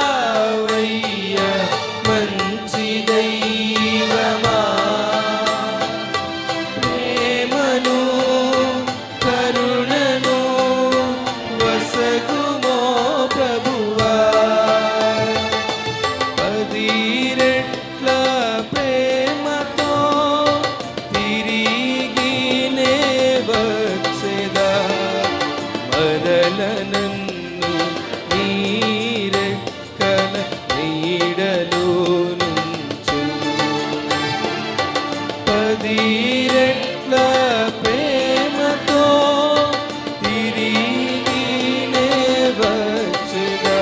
వేచేసిరావయ్య మంచి దైవమా. ప్రేమను కరుణను వసగుమో ప్రభువా. 10 రెట్ల ప్రేమతో తిరిగి నే వచ్చెదా. మరల నన్ను నీ రెక్కల నీడలో నుంచు. 10 రెట్ల ప్రేమతో తిరిగి నే వచ్చెదా.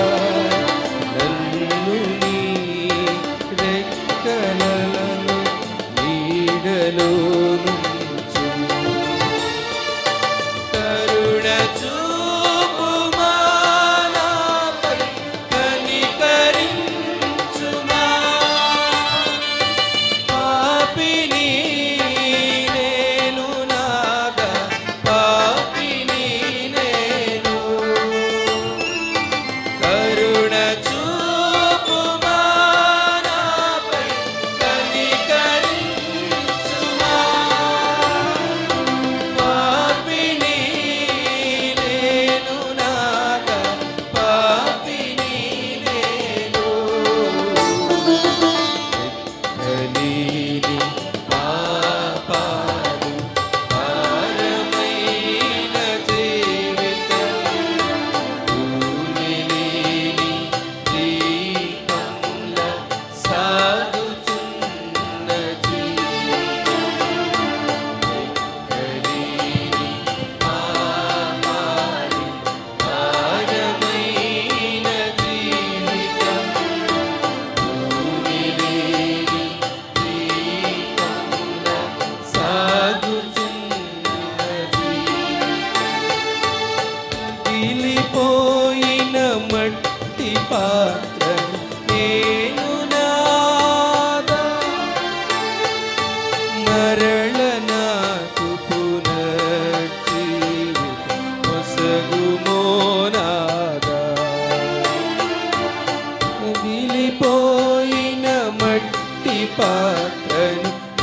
నన్ను నీ రెక్కలలో నీడలో నుంచు. కరుణ చూపుమా నాపై కనికరించుమా. పాపిని నేను నాగా పాపిని నేను. కరుణ చూపుమా నాపై కనికరించుమా.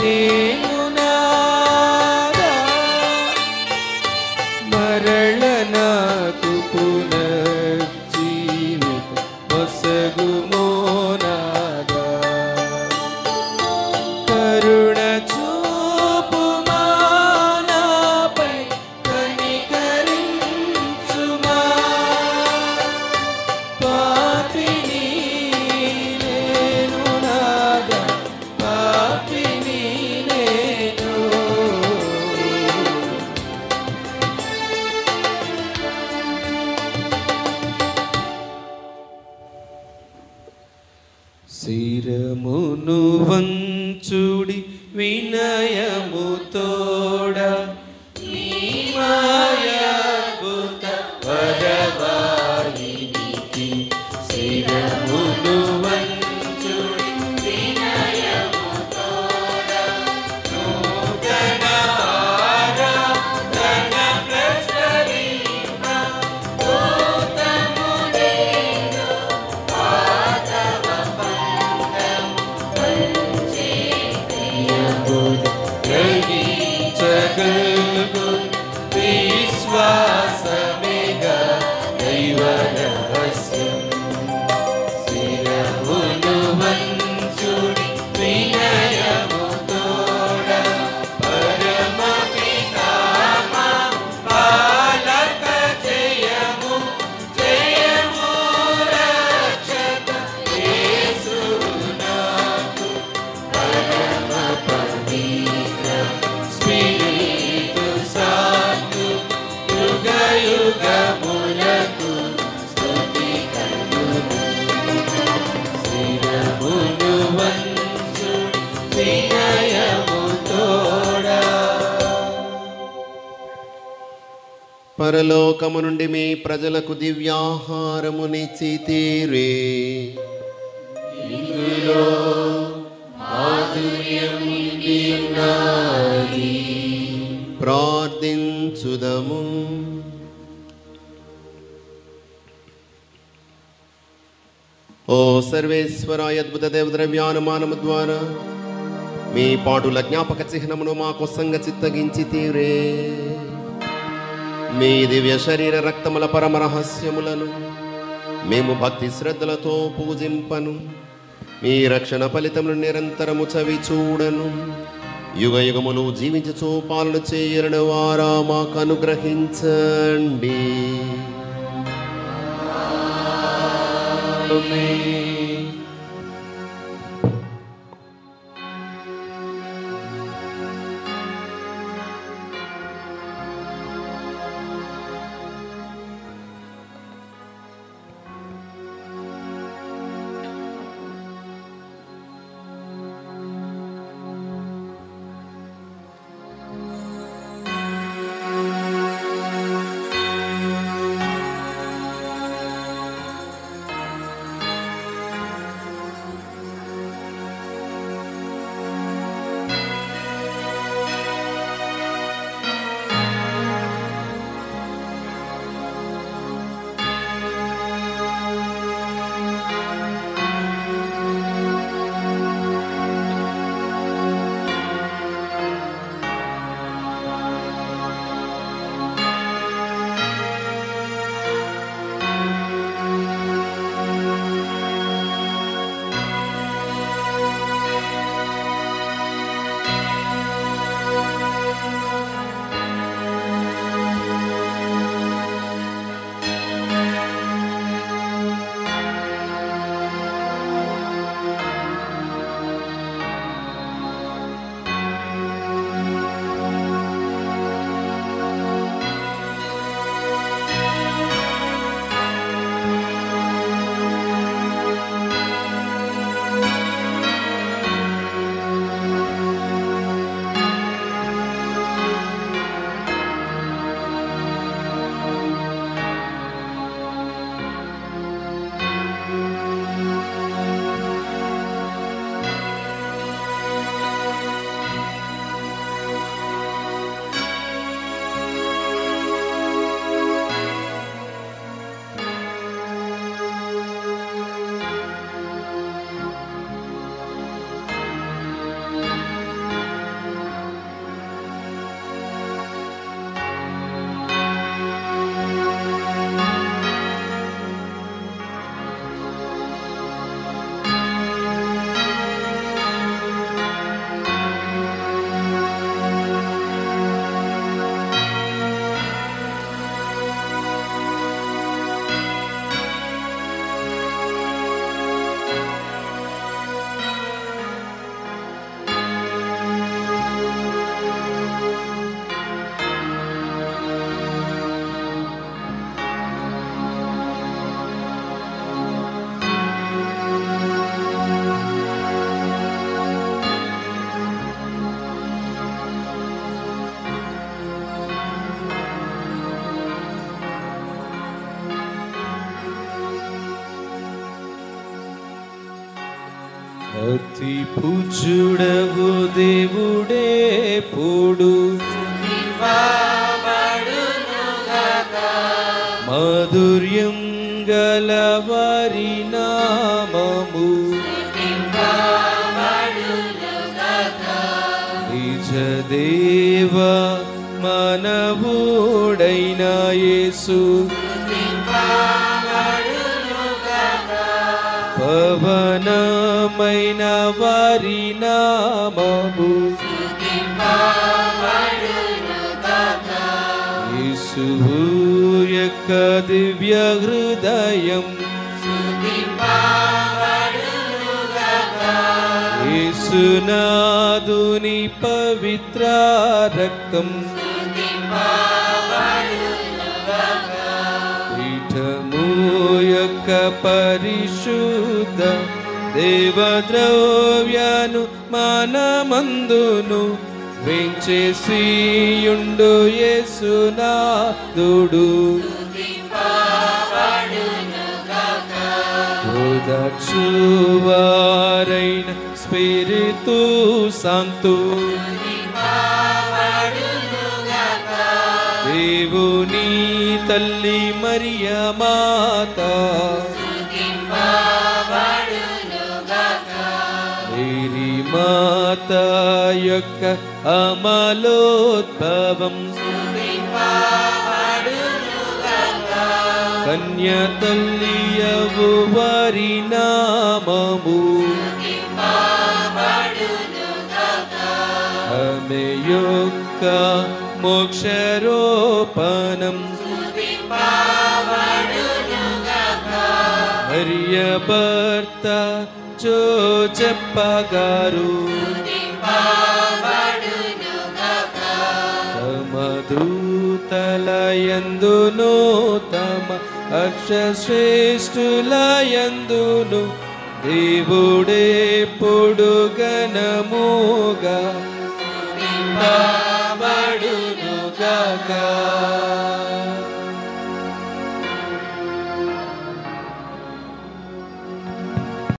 నేను నాదా మరళ నాకు పునర్జీవిత మొసగుమో నాదా కరుణ చూపుమా నాపై కనికరించుమా పాపిని నేను నాదా పాపిని నేను శిరమును వంచుడి వినయముతోడ నీ మాయాద్భుత వరవాహినికి శిరమును వంచుడి వినయముతోడ నూతన ఆరాధన ప్రసరింప గౌతము నేను పాదవ పందము వంచే ప్రియములు గ్రహించగలుగు విశ్వాసమేగా దైవ రహస్యం శిరమును వంచుడి వినయముతోడ పరమ పితామా పాలక జయము జయము రక్షక యేసు నాకు పరమ పవిత్ర స్పిరితు సాధు యుగ యుగములకు స్తుతి కలుగును శిరమును వంచుడి వినయముతోడ పరలోకము నుండి మీ ప్రజలకు దివ్యాహారమునిచ్చితీరే. ఇందులో మాధుర్యం నిండి ఉన్నది. ప్రార్థించుదము. ఓ సర్వేశ్వర, అద్భుత దేవద్రవ్యానుమానము ద్వారా మీ పాటుల జ్ఞాపక చిహ్నమును మాకు సంగ చిత్తగించి తీరే. మీ దివ్య శరీర రక్తముల పరమ రహస్యములను మేము భక్తి శ్రద్ధలతో పూజింపను. మీ రక్షణ ఫలితమును నిరంతరము చవి చూడను. యుగ యుగములు జీవించుచు పాలన చేయరని వారా మాకు అనుగ్రహించండి. అతి పూజ్యుడవు దేవుడే పోడు మాధుర్యం గల వారి నామము నిజ దేవ మానవుడైన యేసు పవనమైన వారి నామము యేసువు యొక్క దివ్య హృదయం యేసునాథుని పవిత్ర రక్తం పీఠము యొక్క పరిశుద్ధ దేవద్రవ్యాను మనమందును వెంచేసియుండు యేసునాథుడు ఓదార్చువారైన స్పిరితు సాంతు దేవుని తల్లి మరియ మాత మేరీ మాత యొక్క అమలోద్భవం కన్య తల్లియవు వారి నామము ఆమె యొక్క మోక్షరోపణం మరియ భర్త జోజప్ప గారు తమ దూతలయందును తమ అక్షశ్రేష్ఠులయందును దేవుడే పొడుగనముగా బడును గాక.